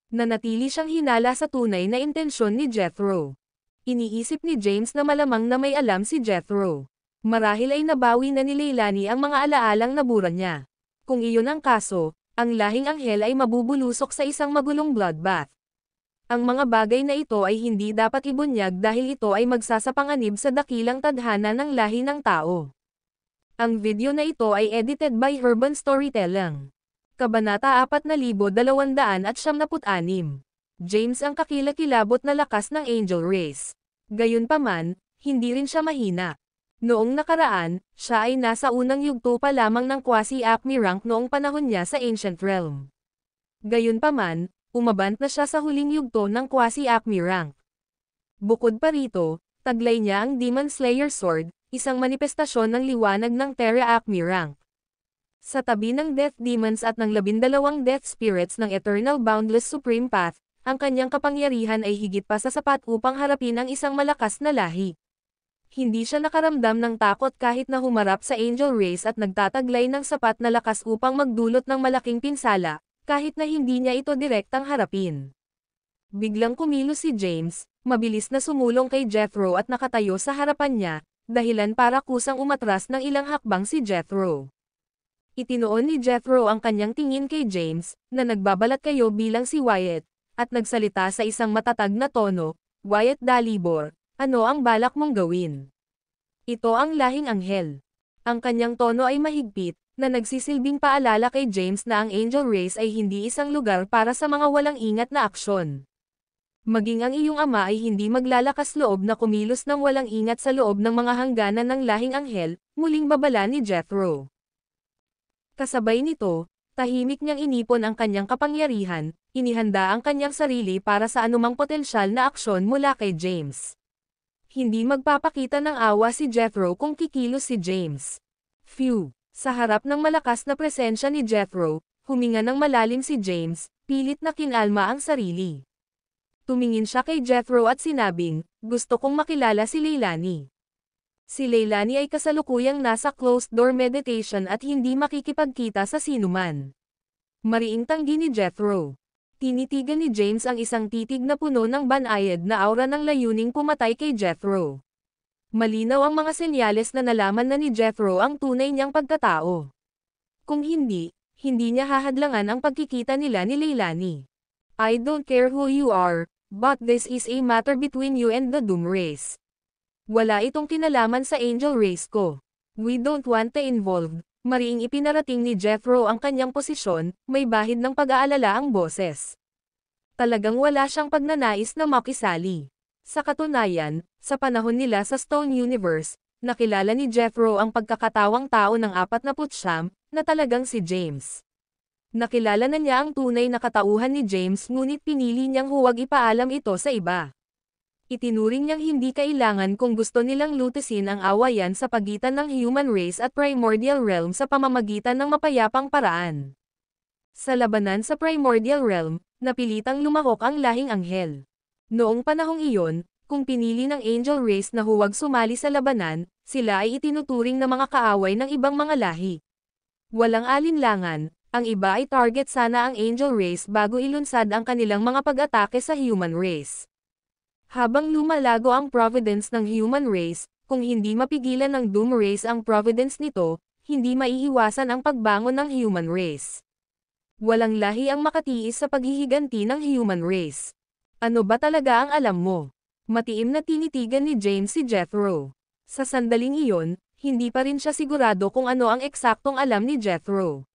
Speaker 2: Nanatili siyang hinala sa tunay na intensyon ni Jethro. Iniisip ni James na malamang na may alam si Jethro. Marahil ay nabawi na ni Leilani ang mga alaalang nabura niya. Kung iyon ang kaso, ang lahing anghel ay mabubulusok sa isang magulong bloodbath. Ang mga bagay na ito ay hindi dapat ibunyag dahil ito ay magsasapanganib sa dakilang tadhana ng lahi ng tao. Ang video na ito ay edited by Urban Storytelling. Kabanata 4296. James ang kakilakilabot na lakas ng Angel Race. Gayunpaman, hindi rin siya mahina. Noong nakaraan, siya ay nasa unang yugto pa lamang ng quasi-acme rank noong panahon niya sa Ancient Realm. Gayunpaman, umabant na siya sa huling yugto ng quasi-acme rank. Bukod pa rito, taglay niya ang Demon Slayer Sword, isang manifestasyon ng liwanag ng Terra Acme rank. Sa tabi ng Death Demons at ng 12 Death Spirits ng Eternal Boundless Supreme Path, ang kanyang kapangyarihan ay higit pa sa sapat upang harapin ang isang malakas na lahi. Hindi siya nakaramdam ng takot kahit na humarap sa Angel Race at nagtataglay ng sapat na lakas upang magdulot ng malaking pinsala, kahit na hindi niya ito direktang harapin. Biglang kumilos si James, mabilis na sumulong kay Jethro at nakatayo sa harapan niya, dahilan para kusang umatras ng ilang hakbang si Jethro. Itinoon ni Jethro ang kanyang tingin kay James, na nagbabalat kayo bilang si Wyatt, at nagsalita sa isang matatag na tono, "Wyatt Dalibor, ano ang balak mong gawin?" Ito ang lahing anghel. Ang kanyang tono ay mahigpit, na nagsisilbing paalala kay James na ang Angel Race ay hindi isang lugar para sa mga walang ingat na aksyon. Maging ang iyong ama ay hindi maglalakas loob na kumilos ng walang ingat sa loob ng mga hangganan ng lahing anghel, muling babala ni Jethro. Kasabay nito, tahimik niyang inipon ang kanyang kapangyarihan, inihanda ang kanyang sarili para sa anumang potensyal na aksyon mula kay James. Hindi magpapakita ng awa si Jethro kung kikilos si James. Phew! Sa harap ng malakas na presensya ni Jethro, huminga ng malalim si James, pilit na kinalma ang sarili. Tumingin siya kay Jethro at sinabing, "Gusto kong makilala si Leilani." Si Leilani ay kasalukuyang nasa closed-door meditation at hindi makikipagkita sa sinuman. Mariing tanggi ni Jethro. Tinitigan ni James ang isang titig na puno ng banayad na aura ng layuning pumatay kay Jethro. Malinaw ang mga senyales na nalaman na ni Jethro ang tunay niyang pagkatao. Kung hindi, hindi niya hahadlangan ang pagkikita nila ni Leilani. "I don't care who you are, but this is a matter between you and the Doom Race. Wala itong kinalaman sa Angel Race ko. We don't want to involved." Mariing ipinarating ni Jethro ang kanyang posisyon, may bahid ng pag-aalala ang boses. Talagang wala siyang pagnanais na makisali. Sa katunayan, sa panahon nila sa Stone Universe, nakilala ni Jethro ang pagkakatawang tao ng 49, na talagang si James. Nakilala na niya ang tunay na katauhan ni James ngunit pinili niyang huwag ipaalam ito sa iba. Itinuring niyang hindi kailangan kung gusto nilang lutisin ang awayan sa pagitan ng human race at primordial realm sa pamamagitan ng mapayapang paraan. Sa labanan sa primordial realm, napilitang lumahok ang lahing anghel. Noong panahong iyon, kung pinili ng Angel Race na huwag sumali sa labanan, sila ay itinuturing na mga kaaway ng ibang mga lahi. Walang alinlangan, ang iba ay target sana ang Angel Race bago ilunsad ang kanilang mga pag-atake sa human race. Habang lumalago ang providence ng human race, kung hindi mapigilan ng Doom Race ang providence nito, hindi maiiwasan ang pagbangon ng human race. Walang lahi ang makatiis sa paghihiganti ng human race. Ano ba talaga ang alam mo? Matiim na tinitigan ni James si Jethro. Sa sandaling iyon, hindi pa rin siya sigurado kung ano ang eksaktong alam ni Jethro.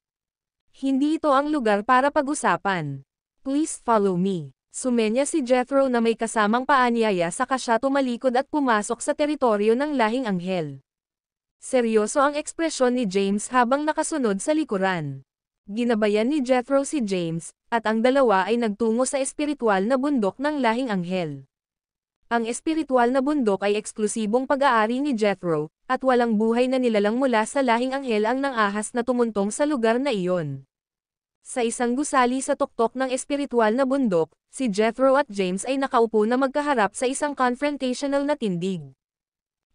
Speaker 2: Hindi ito ang lugar para pag-usapan. "Please follow me." Sumenya si Jethro na may kasamang paanyaya saka siya tumalikod at pumasok sa teritoryo ng lahing anghel. Seryoso ang ekspresyon ni James habang nakasunod sa likuran. Ginabayan ni Jethro si James, at ang dalawa ay nagtungo sa espiritual na bundok ng lahing anghel. Ang espiritual na bundok ay eksklusibong pag-aari ni Jethro, at walang buhay na nilalang mula sa lahing anghel ang nang-ahas na tumuntong sa lugar na iyon. Sa isang gusali sa tuktok ng espiritual na bundok, si Jethro at James ay nakaupo na magkaharap sa isang confrontational na tindig.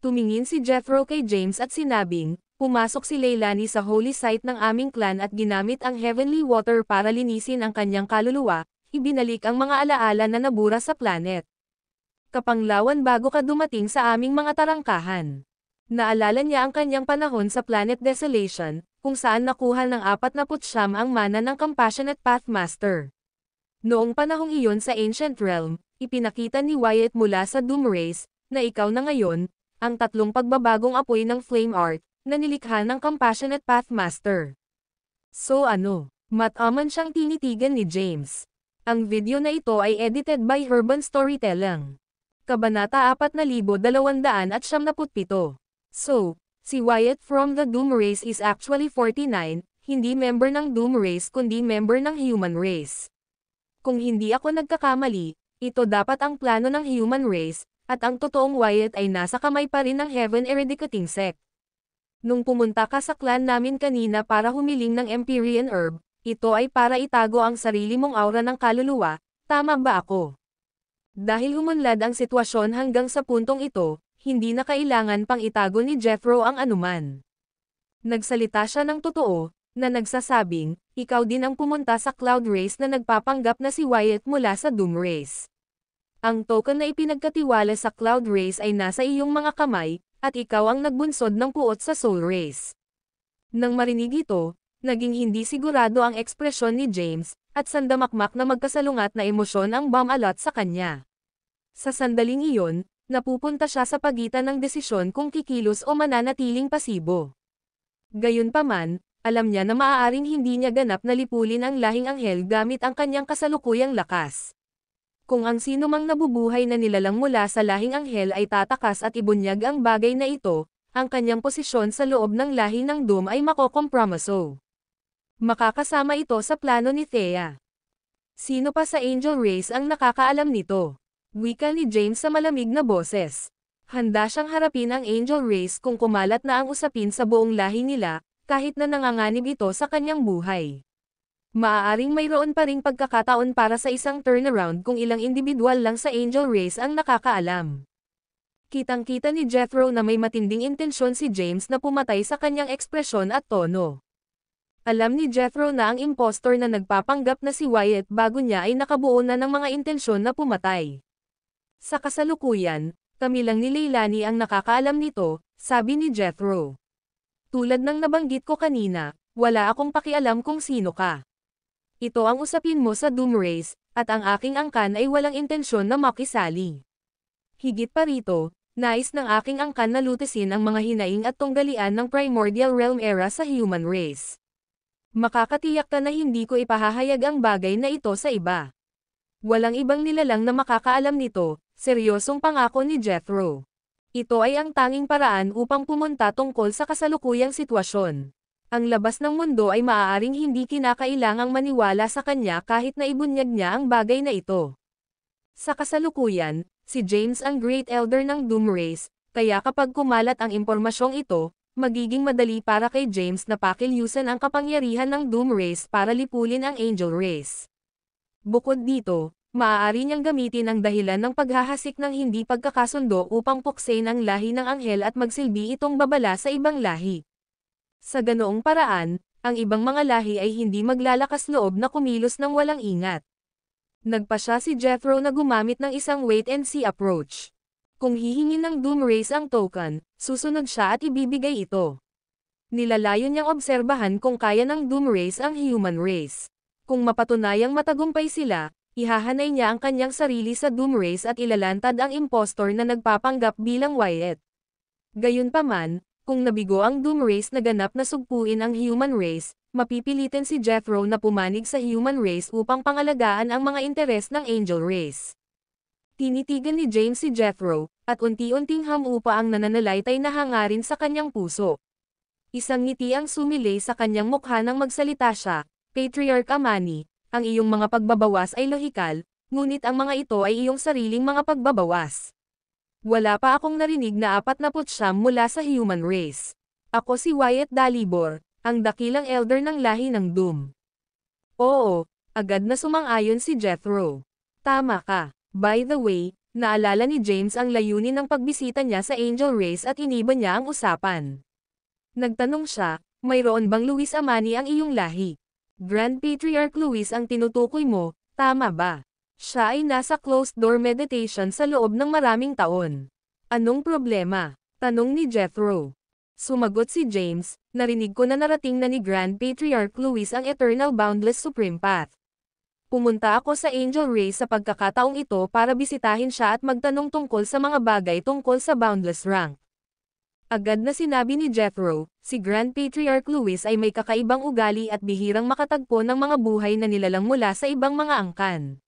Speaker 2: Tumingin si Jethro kay James at sinabing, "Pumasok si Leilani sa holy site ng aming clan at ginamit ang heavenly water para linisin ang kanyang kaluluwa, ibinalik ang mga alaala na nabura sa planet. Kapanglawan bago ka dumating sa aming mga tarangkahan." Naalala niya ang kanyang panahon sa Planet Desolation, kung saan nakuha ng 49 ang mana ng Compassionate Pathmaster. Noong panahong iyon sa Ancient Realm, ipinakita ni Wyatt mula sa Doom Race, na ikaw na ngayon, ang tatlong pagbabagong apoy ng Flame Art, na nilikha ng Compassionate Pathmaster. So ano? Mataman siyang tinitigan ni James. Ang video na ito ay edited by Urban Storytelling. Kabanata 4277. So, si Wyatt from the Doom Race is actually 49, hindi member ng Doom Race kundi member ng Human Race. Kung hindi ako nagkakamali, ito dapat ang plano ng Human Race, at ang totoong Wyatt ay nasa kamay pa rin ng Heaven Eradicating Sect. Nung pumunta ka sa clan namin kanina para humiling ng Empyrean Herb, ito ay para itago ang sarili mong aura ng kaluluwa, tama ba ako? Dahil humunlad ang sitwasyon hanggang sa puntong ito, hindi na kailangan pang itago ni Jethro ang anuman. Nagsalita siya ng totoo, na nagsasabing, ikaw din ang pumunta sa Cloud Race na nagpapanggap na si Wyatt mula sa Doom Race. Ang token na ipinagkatiwala sa Cloud Race ay nasa iyong mga kamay, at ikaw ang nagbunsod ng puot sa Soul Race. Nang marinig ito, naging hindi sigurado ang ekspresyon ni James, at sandamakmak na magkasalungat na emosyon ang bumalot sa kanya. Sa sandaling iyon, napupunta siya sa pagitan ng desisyon kung kikilos o mananatiling pasibo. Gayunpaman, alam niya na maaaring hindi niya ganap na lipulin ang lahing anghel gamit ang kanyang kasalukuyang lakas. Kung ang sino mang nabubuhay na nilalang mula sa lahing anghel ay tatakas at ibunyag ang bagay na ito, ang kanyang posisyon sa loob ng lahi ng Doom ay makokompromiso. Makakasama ito sa plano ni Thea. Sino pa sa Angel Race ang nakakaalam nito? Wika ni James sa malamig na boses. Handa siyang harapin ang Angel Race kung kumalat na ang usapin sa buong lahi nila, kahit na nanganganib ito sa kanyang buhay. Maaaring mayroon pa ring pagkakataon para sa isang turnaround kung ilang individual lang sa Angel Race ang nakakaalam. Kitang-kita ni Jethro na may matinding intensyon si James na pumatay sa kanyang ekspresyon at tono. Alam ni Jethro na ang impostor na nagpapanggap na si Wyatt bago niya ay nakabuo na ng mga intensyon na pumatay. Sa kasalukuyan, kami lang ni Leilani ang nakakaalam nito, sabi ni Jethro. Tulad ng nabanggit ko kanina, wala akong pakialam kung sino ka. Ito ang usapin mo sa Doom Race, at ang aking angkan ay walang intensyon na makisali. Higit pa rito, nais ng aking angkan na lutisin ang mga hinaing at tunggalian ng Primordial Realm era sa Human Race. Makakatiyak ka na hindi ko ipahahayag ang bagay na ito sa iba. Walang ibang nilalang na makakaalam nito, seryosong pangako ni Jethro. Ito ay ang tanging paraan upang pumunta tungkol sa kasalukuyang sitwasyon. Ang labas ng mundo ay maaaring hindi kinakailangang maniwala sa kanya kahit na ibunyag niya ang bagay na ito. Sa kasalukuyan, si James ang Great Elder ng Doom Race, kaya kapag kumalat ang impormasyong ito, magiging madali para kay James na pakilyusan ang kapangyarihan ng Doom Race para lipulin ang Angel Race. Bukod dito, maaari niyang gamitin ang dahilan ng paghahasik ng hindi pagkakasundo upang puksain ang lahi ng anghel at magsilbi itong babala sa ibang lahi. Sa ganoong paraan, ang ibang mga lahi ay hindi maglalakas loob na kumilos ng walang ingat. Nagpa siya si Jethro na gumamit ng isang wait-and-see approach. Kung hihingin ng Doom Race ang token, susunod siya at ibibigay ito. Nilalayon niyang obserbahan kung kaya ng Doom Race ang Human Race. Kung mapatunayang matagumpay sila, ihahanay niya ang kanyang sarili sa Doom Race at ilalantad ang impostor na nagpapanggap bilang Wyatt. Gayunpaman, kung nabigo ang Doom Race na ganap na sugpuin ang Human Race, mapipilitin si Jethro na pumanig sa Human Race upang pangalagaan ang mga interes ng Angel Race. Tinitigan ni James si Jethro, at unti-unting hamupa ang nananalaytay na hangarin sa kanyang puso. Isang ngiti ang sumilay sa kanyang mukha nang magsalita siya, Patriarch Amani, ang iyong mga pagbabawas ay lohikal, ngunit ang mga ito ay iyong sariling mga pagbabawas. Wala pa akong narinig na 49 mula sa Human Race. Ako si Wyatt Dalibor, ang dakilang elder ng lahi ng Doom. Oo, agad na sumang-ayon si Jethro. Tama ka. By the way, naalala ni James ang layunin ng pagbisita niya sa Angel Race at iniba niya ang usapan. Nagtanong siya, mayroon bang Luis Amani ang iyong lahi? Grand Patriarch Luis ang tinutukoy mo, tama ba? Siya ay nasa closed-door meditation sa loob ng maraming taon. Anong problema? Tanong ni Jethro. Sumagot si James, narinig ko na narating na ni Grand Patriarch Luis ang Eternal Boundless Supreme Path. Pumunta ako sa Angel Race sa pagkakataong ito para bisitahin siya at magtanong tungkol sa mga bagay tungkol sa Boundless Rank. Agad na sinabi ni Jethro, si Grand Patriarch Louis ay may kakaibang ugali at bihirang makatagpo ng mga buhay na nilalang mula sa ibang mga angkan.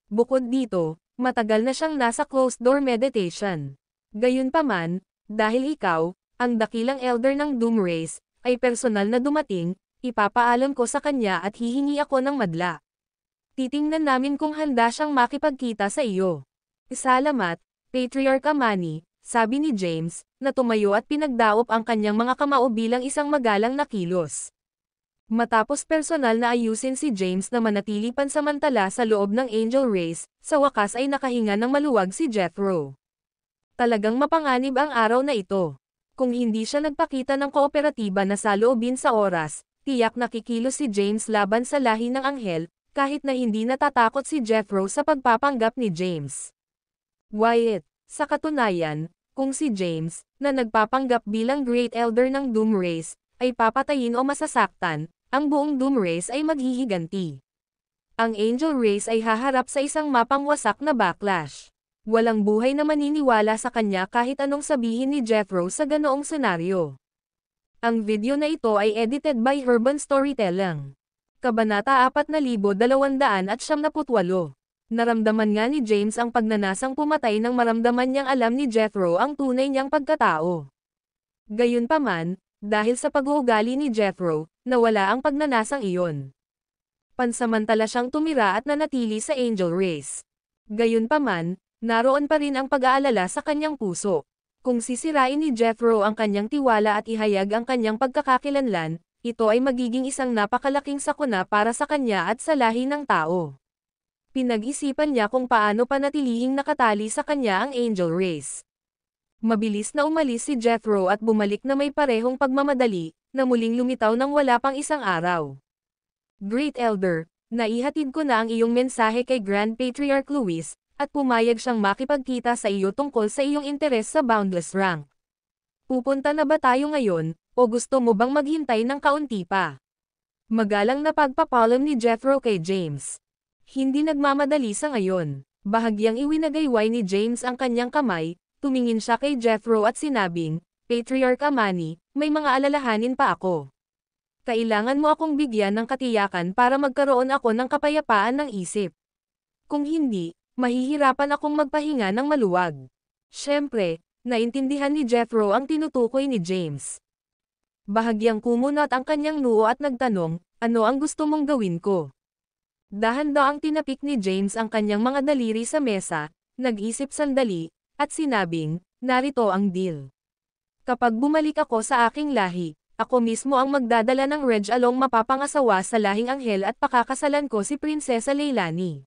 Speaker 2: Bukod dito, matagal na siyang nasa closed-door meditation. Gayunpaman, dahil ikaw, ang dakilang elder ng Doom Race, ay personal na dumating, ipapaalam ko sa kanya at hihingi ako ng madla. Titingnan namin kung handa siyang makipagkita sa iyo. Salamat, Patriarch Amani, sabi ni James, na tumayo at pinagdaop ang kanyang mga kamao bilang isang magalang na kilos. Matapos personal na ayusin si James na manatili pansamantala sa loob ng Angel Race, sa wakas ay nakahinga ng maluwag si Jethro. Talagang mapanganib ang araw na ito. Kung hindi siya nagpakita ng kooperatiba na saloobin sa oras, tiyak nakikilos si James laban sa lahi ng anghel, kahit na hindi natatakot si Jethro sa pagpapanggap ni James. Wyatt, sa katunayan, kung si James, na nagpapanggap bilang Great Elder ng Doom Race, ay papatayin o masasaktan, ang buong Doom Race ay maghihiganti. Ang Angel Race ay haharap sa isang mapangwasak na backlash. Walang buhay na maniniwala sa kanya kahit anong sabihin ni Jethro sa ganoong senaryo. Ang video na ito ay edited by Urban Storytelling. Kabanata 4278. Naramdaman nga ni James ang pagnanasang pumatay nang maramdaman niyang alam ni Jethro ang tunay niyang pagkatao. Gayunpaman, dahil sa pag-uugali ni Jethro, nawala ang pagnanasang iyon. Pansamantala siyang tumira at nanatili sa Angel Race. Gayunpaman, naroon pa rin ang pag-aalala sa kanyang puso. Kung sisirain ni Jethro ang kanyang tiwala at ihayag ang kanyang pagkakakilanlan, ito ay magiging isang napakalaking sakuna para sa kanya at sa lahi ng tao. Pinag-isipan niya kung paano panatilihing nakatali sa kanya ang Angel Race. Mabilis na umalis si Jethro at bumalik na may parehong pagmamadali, na muling lumitaw nang wala pang isang araw. Great Elder, naihatid ko na ang iyong mensahe kay Grand Patriarch Louis, at pumayag siyang makipagkita sa iyo tungkol sa iyong interes sa Boundless Rank. Pupunta na ba tayo ngayon? O gusto mo bang maghintay ng kaunti pa? Magalang na pagpapalam ni Jethro kay James. Hindi nagmamadali sa ngayon. Bahagyang iwinagayway ni James ang kanyang kamay, tumingin siya kay Jethro at sinabing, Patriarch Amani, may mga alalahanin pa ako. Kailangan mo akong bigyan ng katiyakan para magkaroon ako ng kapayapaan ng isip. Kung hindi, mahihirapan akong magpahinga ng maluwag. Siyempre, naintindihan ni Jethro ang tinutukoy ni James. Bahagyang kumunat ang kanyang noo at nagtanong, ano ang gusto mong gawin ko? Dahan-daang tinapik ni James ang kanyang mga daliri sa mesa, nag-isip sandali, at sinabing, narito ang deal. Kapag bumalik ako sa aking lahi, ako mismo ang magdadala ng Reg along mapapangasawa sa lahing anghel at pakakasalan ko si Prinsesa Leilani.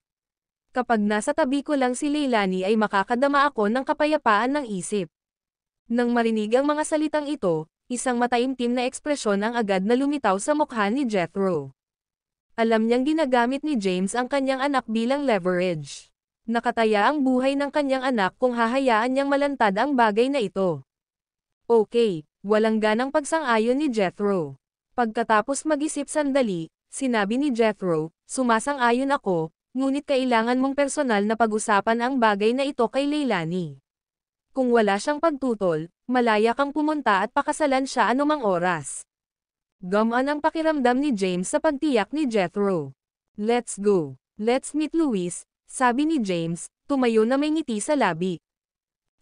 Speaker 2: Kapag nasa tabi ko lang si Leilani ay makakadama ako ng kapayapaan ng isip. Nang marinig ang mga salitang ito, isang mataimtim na ekspresyon ang agad na lumitaw sa mukha ni Jethro. Alam niyang ginagamit ni James ang kanyang anak bilang leverage. Nakataya ang buhay ng kanyang anak kung hahayaan niyang malantad ang bagay na ito. Okay, walang ganang pagsang-ayon ni Jethro. Pagkatapos mag-isip sandali, sinabi ni Jethro, sumasang-ayon ako, ngunit kailangan mong personal na pag-usapan ang bagay na ito kay Leilani. Kung wala siyang pagtutol, malaya kang pumunta at pakasalan siya anumang oras. Gumaan ang pakiramdam ni James sa pagtiyak ni Jethro. Let's go. Let's meet Louis, sabi ni James, tumayo na may ngiti sa labi.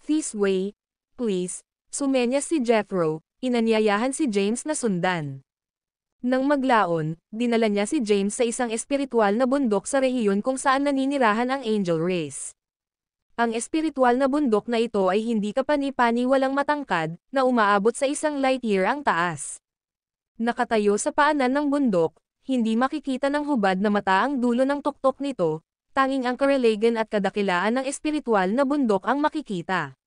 Speaker 2: This way, please, sumenyas si Jethro, inanyayahan si James na sundan. Nang maglaon, dinala niya si James sa isang espiritual na bundok sa rehiyon kung saan naninirahan ang Angel Race. Ang espiritual na bundok na ito ay hindi kapani-pani walang matangkad, na umaabot sa isang light year ang taas. Nakatayo sa paanan ng bundok, hindi makikita ng hubad na mata ang dulo ng tuktok nito, tanging ang karelagan at kadakilaan ng espiritual na bundok ang makikita.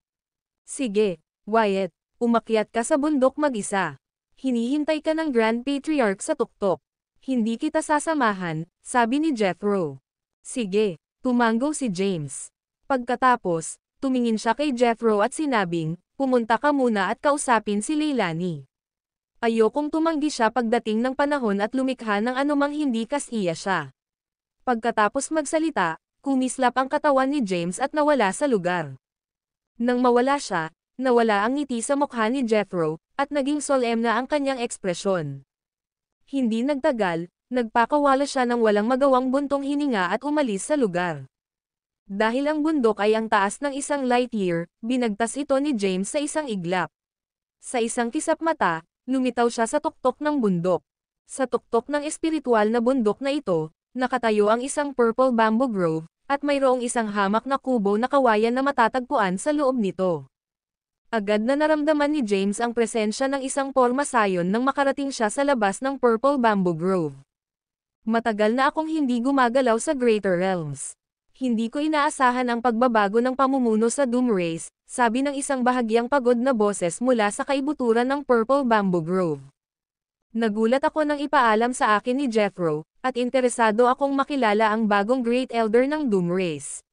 Speaker 2: Sige, Wyatt, umakyat ka sa bundok mag-isa. Hinihintay ka ng Grand Patriarch sa tuktok. Hindi kita sasamahan, sabi ni Jethro. Sige, tumango si James. Pagkatapos, tumingin siya kay Jethro at sinabing, pumunta ka muna at kausapin si Leilani. Ayokong tumanggi siya pagdating ng panahon at lumikha ng anumang hindi kasiya siya. Pagkatapos magsalita, kumislap ang katawan ni James at nawala sa lugar. Nang mawala siya, nawala ang ngiti sa mukha ni Jethro, at naging solemn na ang kanyang ekspresyon. Hindi nagtagal, nagpakawala siya ng walang magawang buntong hininga at umalis sa lugar. Dahil ang bundok ay ang taas ng isang light year, binagtas ito ni James sa isang iglap. Sa isang kisap mata, lumitaw siya sa tuktok ng bundok. Sa tuktok ng espiritual na bundok na ito, nakatayo ang isang purple bamboo grove, at mayroong isang hamak na kubo na kawayan na matatagpuan sa loob nito. Agad na naramdaman ni James ang presensya ng isang porma sayon nang makarating siya sa labas ng Purple Bamboo Grove. Matagal na akong hindi gumagalaw sa Greater Realms. Hindi ko inaasahan ang pagbabago ng pamumuno sa Doom Race, sabi ng isang bahagyang pagod na boses mula sa kaibuturan ng Purple Bamboo Grove. Nagulat ako nang ipaalam sa akin ni Jethro, at interesado akong makilala ang bagong Great Elder ng Doom Race.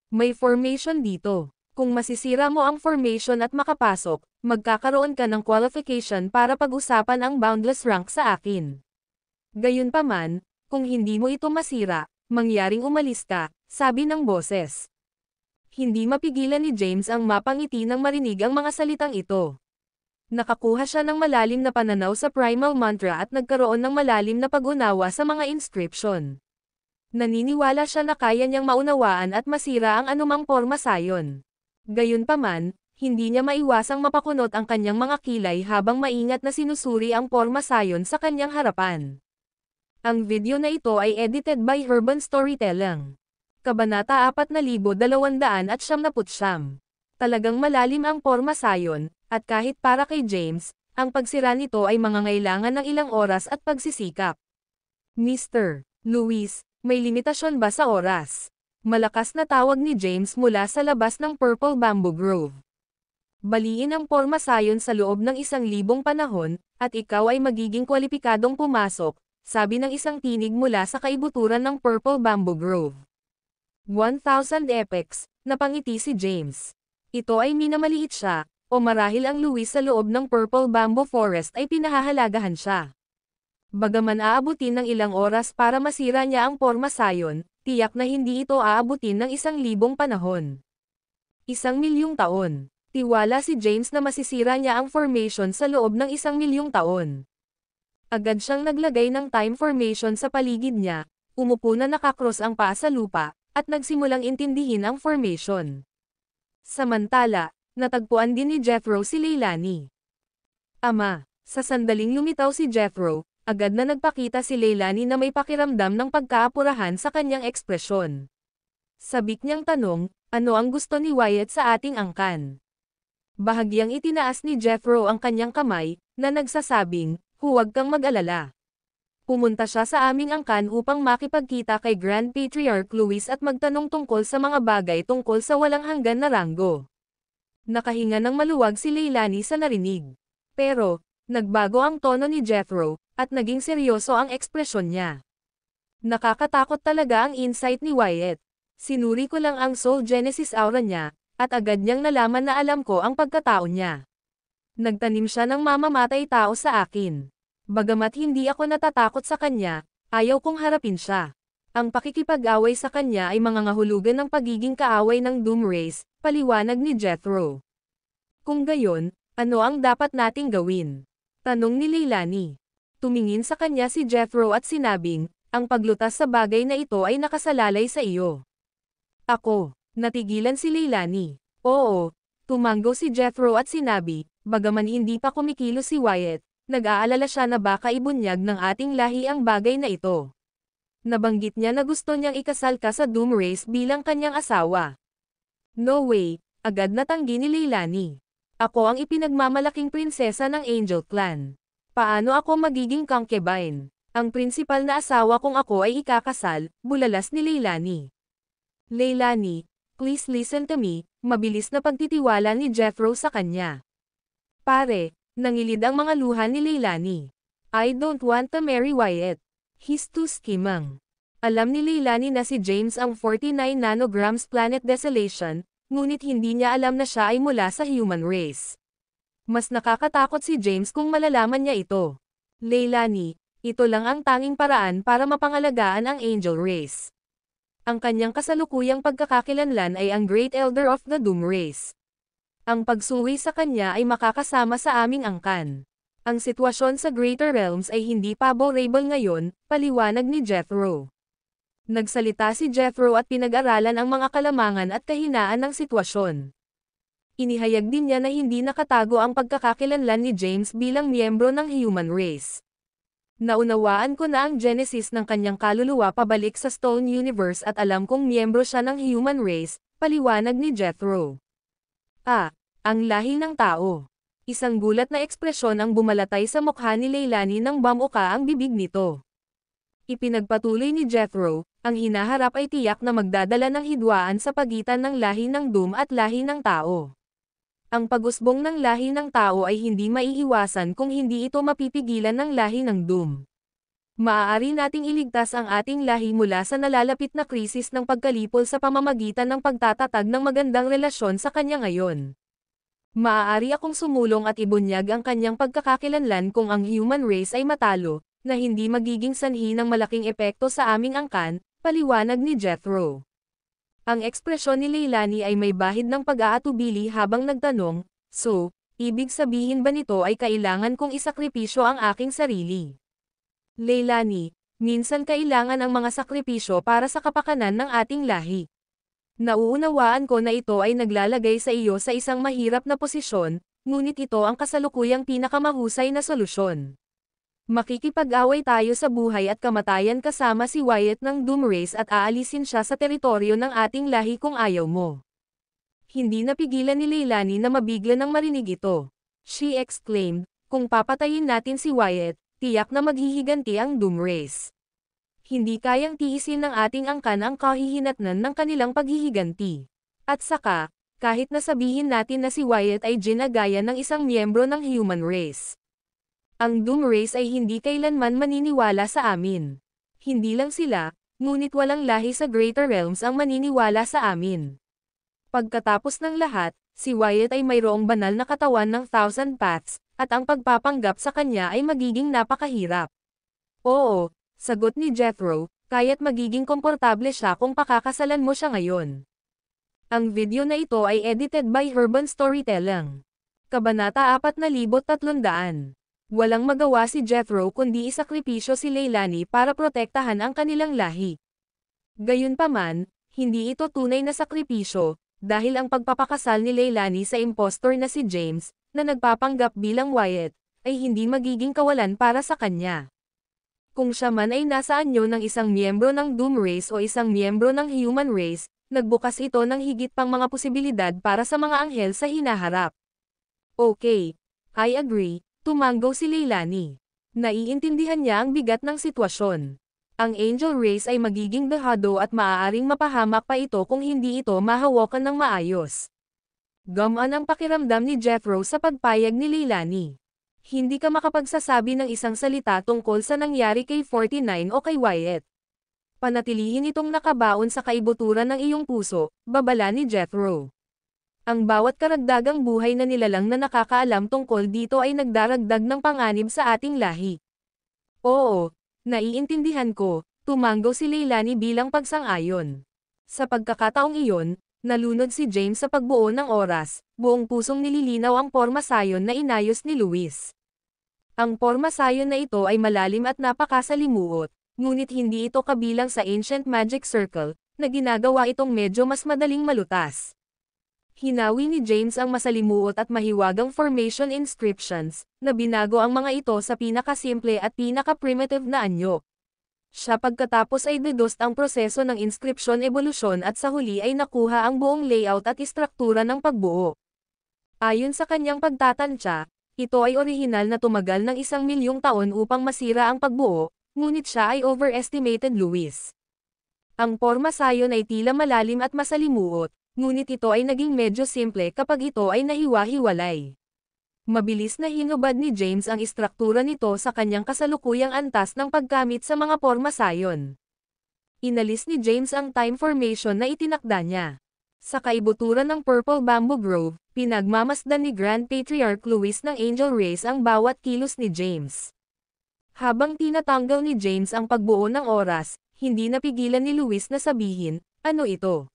Speaker 2: May formation dito. Kung masisira mo ang formation at makapasok, magkakaroon ka ng qualification para pag-usapan ang boundless rank sa akin. Gayunpaman, kung hindi mo ito masira, mangyaring umalis ka, sabi ng boses. Hindi mapigilan ni James ang mapangiti nang marinig ang mga salitang ito. Nakakuha siya ng malalim na pananaw sa primal mantra at nagkaroon ng malalim na pag-unawa sa mga inscription. Naniniwala siya na kaya niyang maunawaan at masira ang anumang porma sayon. Gayunpaman, hindi niya maiwasang mapakunot ang kanyang mga kilay habang maingat na sinusuri ang porma sayon sa kanyang harapan. Ang video na ito ay edited by Urban Storytelling. Kabanata 4299. Talagang malalim ang porma sayon, at kahit para kay James, ang pagsira nito ay mangangailangan ng ilang oras at pagsisikap. Mr. Luis, may limitasyon ba sa oras? Malakas na tawag ni James mula sa labas ng Purple Bamboo Grove. Baliin ang porma sayon sa loob ng 1,000 panahon, at ikaw ay magiging kwalipikadong pumasok, sabi ng isang tinig mula sa kaibuturan ng Purple Bamboo Grove. 1,000 epecs, napangiti si James. Ito ay minamaliit siya, o marahil ang Luis sa loob ng Purple Bamboo Forest ay pinahahalagahan siya. Bagaman aabutin ng ilang oras para masira niya ang porma sayon, tiyak na hindi ito aabutin ng 1,000 panahon. 1,000,000 taon. Tiwala si James na masisira niya ang formation sa loob ng 1,000,000 taon. Agad siyang naglagay ng time formation sa paligid niya, umupo na nakakross ang paa sa lupa, at nagsimulang intindihin ang formation. Samantala, natagpuan din ni Jethro si Leilani. Ama, sa sandaling lumitaw si Jethro, agad na nagpakita si Leilani na may pakiramdam ng pagkaapurahan sa kanyang ekspresyon. Sabik niyang tanong, ano ang gusto ni Wyatt sa ating angkan? Bahagyang itinaas ni Jethro ang kanyang kamay, na nagsasabing, huwag kang mag-alala. Pumunta siya sa aming angkan upang makipagkita kay Grand Patriarch Luis at magtanong tungkol sa mga bagay tungkol sa walang hanggan na ranggo. Nakahinga ng maluwag si Leilani sa narinig. Pero, nagbago ang tono ni Jethro, at naging seryoso ang ekspresyon niya. Nakakatakot talaga ang insight ni Wyatt. Sinuri ko lang ang Soul Genesis aura niya, at agad niyang nalaman na alam ko ang pagkatao niya. Nagtanim siya ng mamamatay tao sa akin. Bagamat hindi ako natatakot sa kanya, ayaw kong harapin siya. Ang pakikipag-away sa kanya ay mangangahulugan ng pagiging kaaway ng Doom Race, paliwanag ni Jethro. Kung gayon, ano ang dapat nating gawin? Tanong ni Leilani. Tumingin sa kanya si Jethro at sinabing, ang paglutas sa bagay na ito ay nakasalalay sa iyo. Ako, natigilan si Leilani. Oo, tumanggo si Jethro at sinabi, bagaman hindi pa kumikilos si Wyatt, nag-aalala siya na baka ibunyag ng ating lahi ang bagay na ito. Nabanggit niya na gusto niyang ikasal ka sa Doom Race bilang kanyang asawa. No way, agad natanggi ni Leilani. Ako ang ipinagmamalaking prinsesa ng Angel Clan. Paano ako magiging concubine? Ang prinsipal na asawa kung ako ay ikakasal, bulalas ni Leilani. Leilani, please listen to me, mabilis na pagtitiwala ni Jethro sa kanya. Pare, nangilid ang mga luha ni Leilani. I don't want to marry Wyatt. He's too scheming. Alam ni Leilani na si James ang 49 nanograms planet desolation, ngunit hindi niya alam na siya ay mula sa human race. Mas nakakatakot si James kung malalaman niya ito. Leilani, ito lang ang tanging paraan para mapangalagaan ang angel race. Ang kanyang kasalukuyang pagkakakilanlan ay ang Great Elder of the Doom Race. Ang pagsuwi sa kanya ay makakasama sa aming angkan. Ang sitwasyon sa Greater Realms ay hindi favorable ngayon, paliwanag ni Jethro. Nagsalita si Jethro at pinag-aralan ang mga kalamangan at kahinaan ng sitwasyon. Inihayag din niya na hindi nakatago ang pagkakakilanlan ni James bilang miyembro ng human race. Naunawaan ko na ang genesis ng kanyang kaluluwa pabalik sa Stone Universe at alam kong miyembro siya ng human race, paliwanag ni Jethro. Ang lahi ng tao. Isang gulat na ekspresyon ang bumalatay sa mukha ni Leilani nang bamuka ang bibig nito. Ipinagpatuloy ni Jethro, ang hinaharap ay tiyak na magdadala ng hidwaan sa pagitan ng lahi ng Doom at lahi ng tao. Ang pag-usbong ng lahi ng tao ay hindi maiiwasan kung hindi ito mapipigilan ng lahi ng Doom. Maaari nating iligtas ang ating lahi mula sa nalalapit na krisis ng pagkalipol sa pamamagitan ng pagtatatag ng magandang relasyon sa kanya ngayon. Maaari akong sumulong at ibunyag ang kanyang pagkakakilanlan kung ang human race ay matalo, na hindi magiging sanhi ng malaking epekto sa aming angkan, paliwanag ni Jethro. Ang ekspresyon ni Leilani ay may bahid ng pag-aatubili habang nagtanong, "So, ibig sabihin ba nito ay kailangan kong isakripisyo ang aking sarili?" Leilani, minsan kailangan ang mga sakripisyo para sa kapakanan ng ating lahi. Nauunawaan ko na ito ay naglalagay sa iyo sa isang mahirap na posisyon, ngunit ito ang kasalukuyang pinakamahusay na solusyon. Makikipag-away tayo sa buhay at kamatayan kasama si Wyatt ng Doom Race at aalisin siya sa teritoryo ng ating lahi kung ayaw mo. Hindi napigilan ni Leilani na mabigla nang marinig ito. She exclaimed, "Kung papatayin natin si Wyatt, tiyak na maghihiganti ang Doom Race. Hindi kayang tiisin ng ating angkan ang kahihinatnan ng kanilang paghihiganti. At saka, kahit na sabihin natin na si Wyatt ay ginagaya ng isang miyembro ng human race. Ang Doom Race ay hindi kailanman maniniwala sa amin. Hindi lang sila, ngunit walang lahi sa Greater Realms ang maniniwala sa amin. Pagkatapos ng lahat, si Wyatt ay mayroong banal na katawan ng Thousand Paths, at ang pagpapanggap sa kanya ay magiging napakahirap." "Oo," sagot ni Jethro, "kaya't magiging komportable siya kung pakakasalan mo siya ngayon." Ang video na ito ay edited by Urban Storytelling. Kabanata 4300. Walang magawa si Jethro kundi isakripisyo si Leilani para protektahan ang kanilang lahi. Gayunpaman, hindi ito tunay na sakripisyo, dahil ang pagpapakasal ni Leilani sa impostor na si James, na nagpapanggap bilang Wyatt, ay hindi magiging kawalan para sa kanya. Kung siya man ay nasa anyo ng isang miyembro ng Doom Race o isang miyembro ng human race, nagbukas ito ng higit pang mga posibilidad para sa mga anghel sa hinaharap. "Okay, I agree," tumanggaw si Leilani. Naiintindihan niya ang bigat ng sitwasyon. Ang angel race ay magiging dehado at maaaring mapahamak pa ito kung hindi ito mahawakan ng maayos. Gumaan ang pakiramdam ni Jethro sa pagpayag ni Leilani. Hindi ka makapagsasabi ng isang salita tungkol sa nangyari kay 49 o kay Wyatt. Panatilihin itong nakabaon sa kaibuturan ng iyong puso, babala ni Jethro. Ang bawat karagdagang buhay na nilalang na nakakaalam tungkol dito ay nagdaragdag ng panganib sa ating lahi. "Oo, naiintindihan ko," tumanggaw si Leilani bilang pagsang-ayon. Sa pagkakataong iyon, nalunod si James sa pagbuo ng oras, buong pusong nililinaw ang porma sayon na inayos ni Luis. Ang porma sayon na ito ay malalim at napakasalimuot, ngunit hindi ito kabilang sa Ancient Magic Circle, na ginagawa itong medyo mas madaling malutas. Hinawi ni James ang masalimuot at mahiwagang formation inscriptions, na binago ang mga ito sa pinakasimple at pinaka-primitive na anyo. Siya pagkatapos ay dedost ang proseso ng inscription evolusyon at sa huli ay nakuha ang buong layout at istruktura ng pagbuo. Ayon sa kanyang pagtatansya, ito ay orihinal na tumagal ng 1,000,000 taon upang masira ang pagbuo, ngunit siya ay overestimated Luis. Ang porma sayon ay tila malalim at masalimuot, ngunit ito ay naging medyo simple kapag ito ay nahiwa-hiwalay. Mabilis na hinubad ni James ang istruktura nito sa kanyang kasalukuyang antas ng paggamit sa mga porma sayon. Inalis ni James ang time formation na itinakda niya. Sa kaibuturan ng Purple Bamboo Grove, pinagmamasdan ni Grand Patriarch Luis ng Angel Race ang bawat kilos ni James. Habang tinatanggal ni James ang pagbuo ng oras, Hindi napigilan ni Luis na sabihin, ano ito?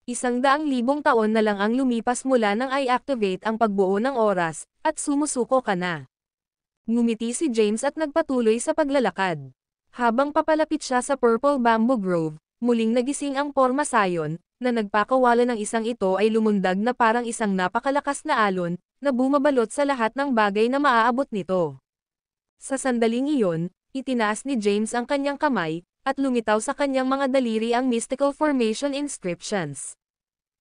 Speaker 2: 100,000 taon na lang ang lumipas mula nang i-activate ang pagbuo ng oras, at sumusuko ka na. Ngumiti si James at nagpatuloy sa paglalakad. Habang papalapit siya sa Purple Bamboo Grove, muling nagising ang Porma Sayon, na nagpakawala ng isang ito ay lumundag na parang isang napakalakas na alon, na bumabalot sa lahat ng bagay na maaabot nito. Sa sandaling iyon, itinaas ni James ang kanyang kamay, at lumitaw sa kanyang mga daliri ang mystical formation inscriptions.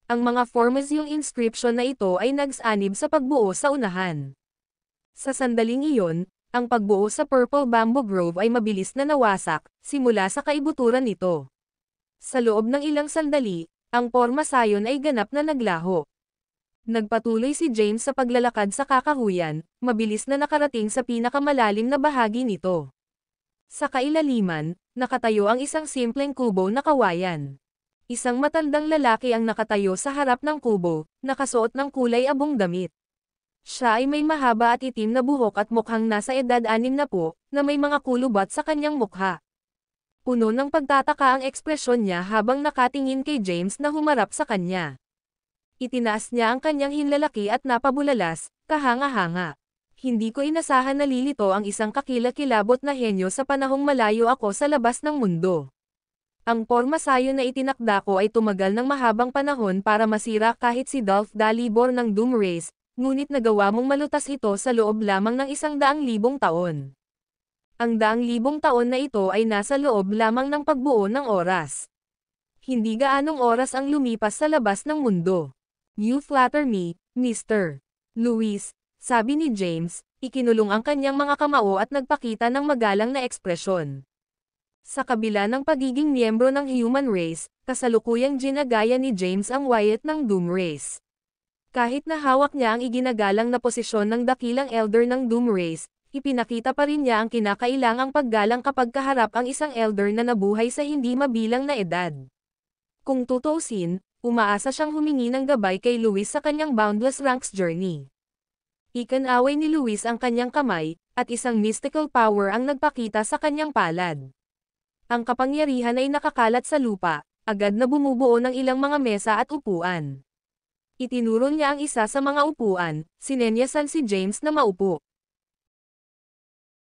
Speaker 2: Ang mga formasyong inscription na ito ay nagsanib sa pagbuo sa unahan. Sa sandaling iyon, ang pagbuo sa Purple Bamboo Grove ay mabilis na nawasak, simula sa kaibuturan nito. Sa loob ng ilang sandali, ang Porma Sayon ay ganap na naglaho. Nagpatuloy si James sa paglalakad sa kakahuyan, mabilis na nakarating sa pinakamalalim na bahagi nito. Sa kailaliman, nakatayo ang isang simpleng kubo na kawayan. Isang matandang lalaki ang nakatayo sa harap ng kubo, nakasuot ng kulay abong damit. Siya ay may mahaba at itim na buhok at mukhang nasa edad 60, na may mga kulubat sa kanyang mukha. Puno ng pagtataka ang ekspresyon niya habang nakatingin kay James na humarap sa kanya. Itinaas niya ang kanyang hinlalaki at napabulalas, kahanga-hanga. Hindi ko inasahan na lilito ang isang kakilakilabot na henyo sa panahong malayo ako sa labas ng mundo. Ang Porma Sayon na itinakda ko ay tumagal ng mahabang panahon para masira kahit si Dolph Dalibor ng Doom Race, ngunit nagawa mong malutas ito sa loob lamang ng 100,000 taon. Ang 100,000 taon na ito ay nasa loob lamang ng pagbuo ng oras. Hindi gaanong oras ang lumipas sa labas ng mundo. You flatter me, Mr. Luis, sabi ni James, ikinulong ang kanyang mga kamao at nagpakita ng magalang na ekspresyon. Sa kabila ng pagiging miyembro ng human race, kasalukuyang ginagaya ni James ang Wyatt ng Doom Race. Kahit na hawak niya ang iginagalang na posisyon ng dakilang elder ng Doom Race, ipinakita pa rin niya ang kinakailangang paggalang kapag kaharap ang isang elder na nabuhay sa hindi mabilang na edad. Kung tutuusin, umaasa siyang humingi ng gabay kay Luis sa kanyang Boundless Ranks journey. Ikinaway ni Luis ang kanyang kamay, at isang mystical power ang nagpakita sa kanyang palad. Ang kapangyarihan ay nakakalat sa lupa, agad na bumubuo ng ilang mga mesa at upuan. Itinuro niya ang isa sa mga upuan, sinenyasan si James na maupo.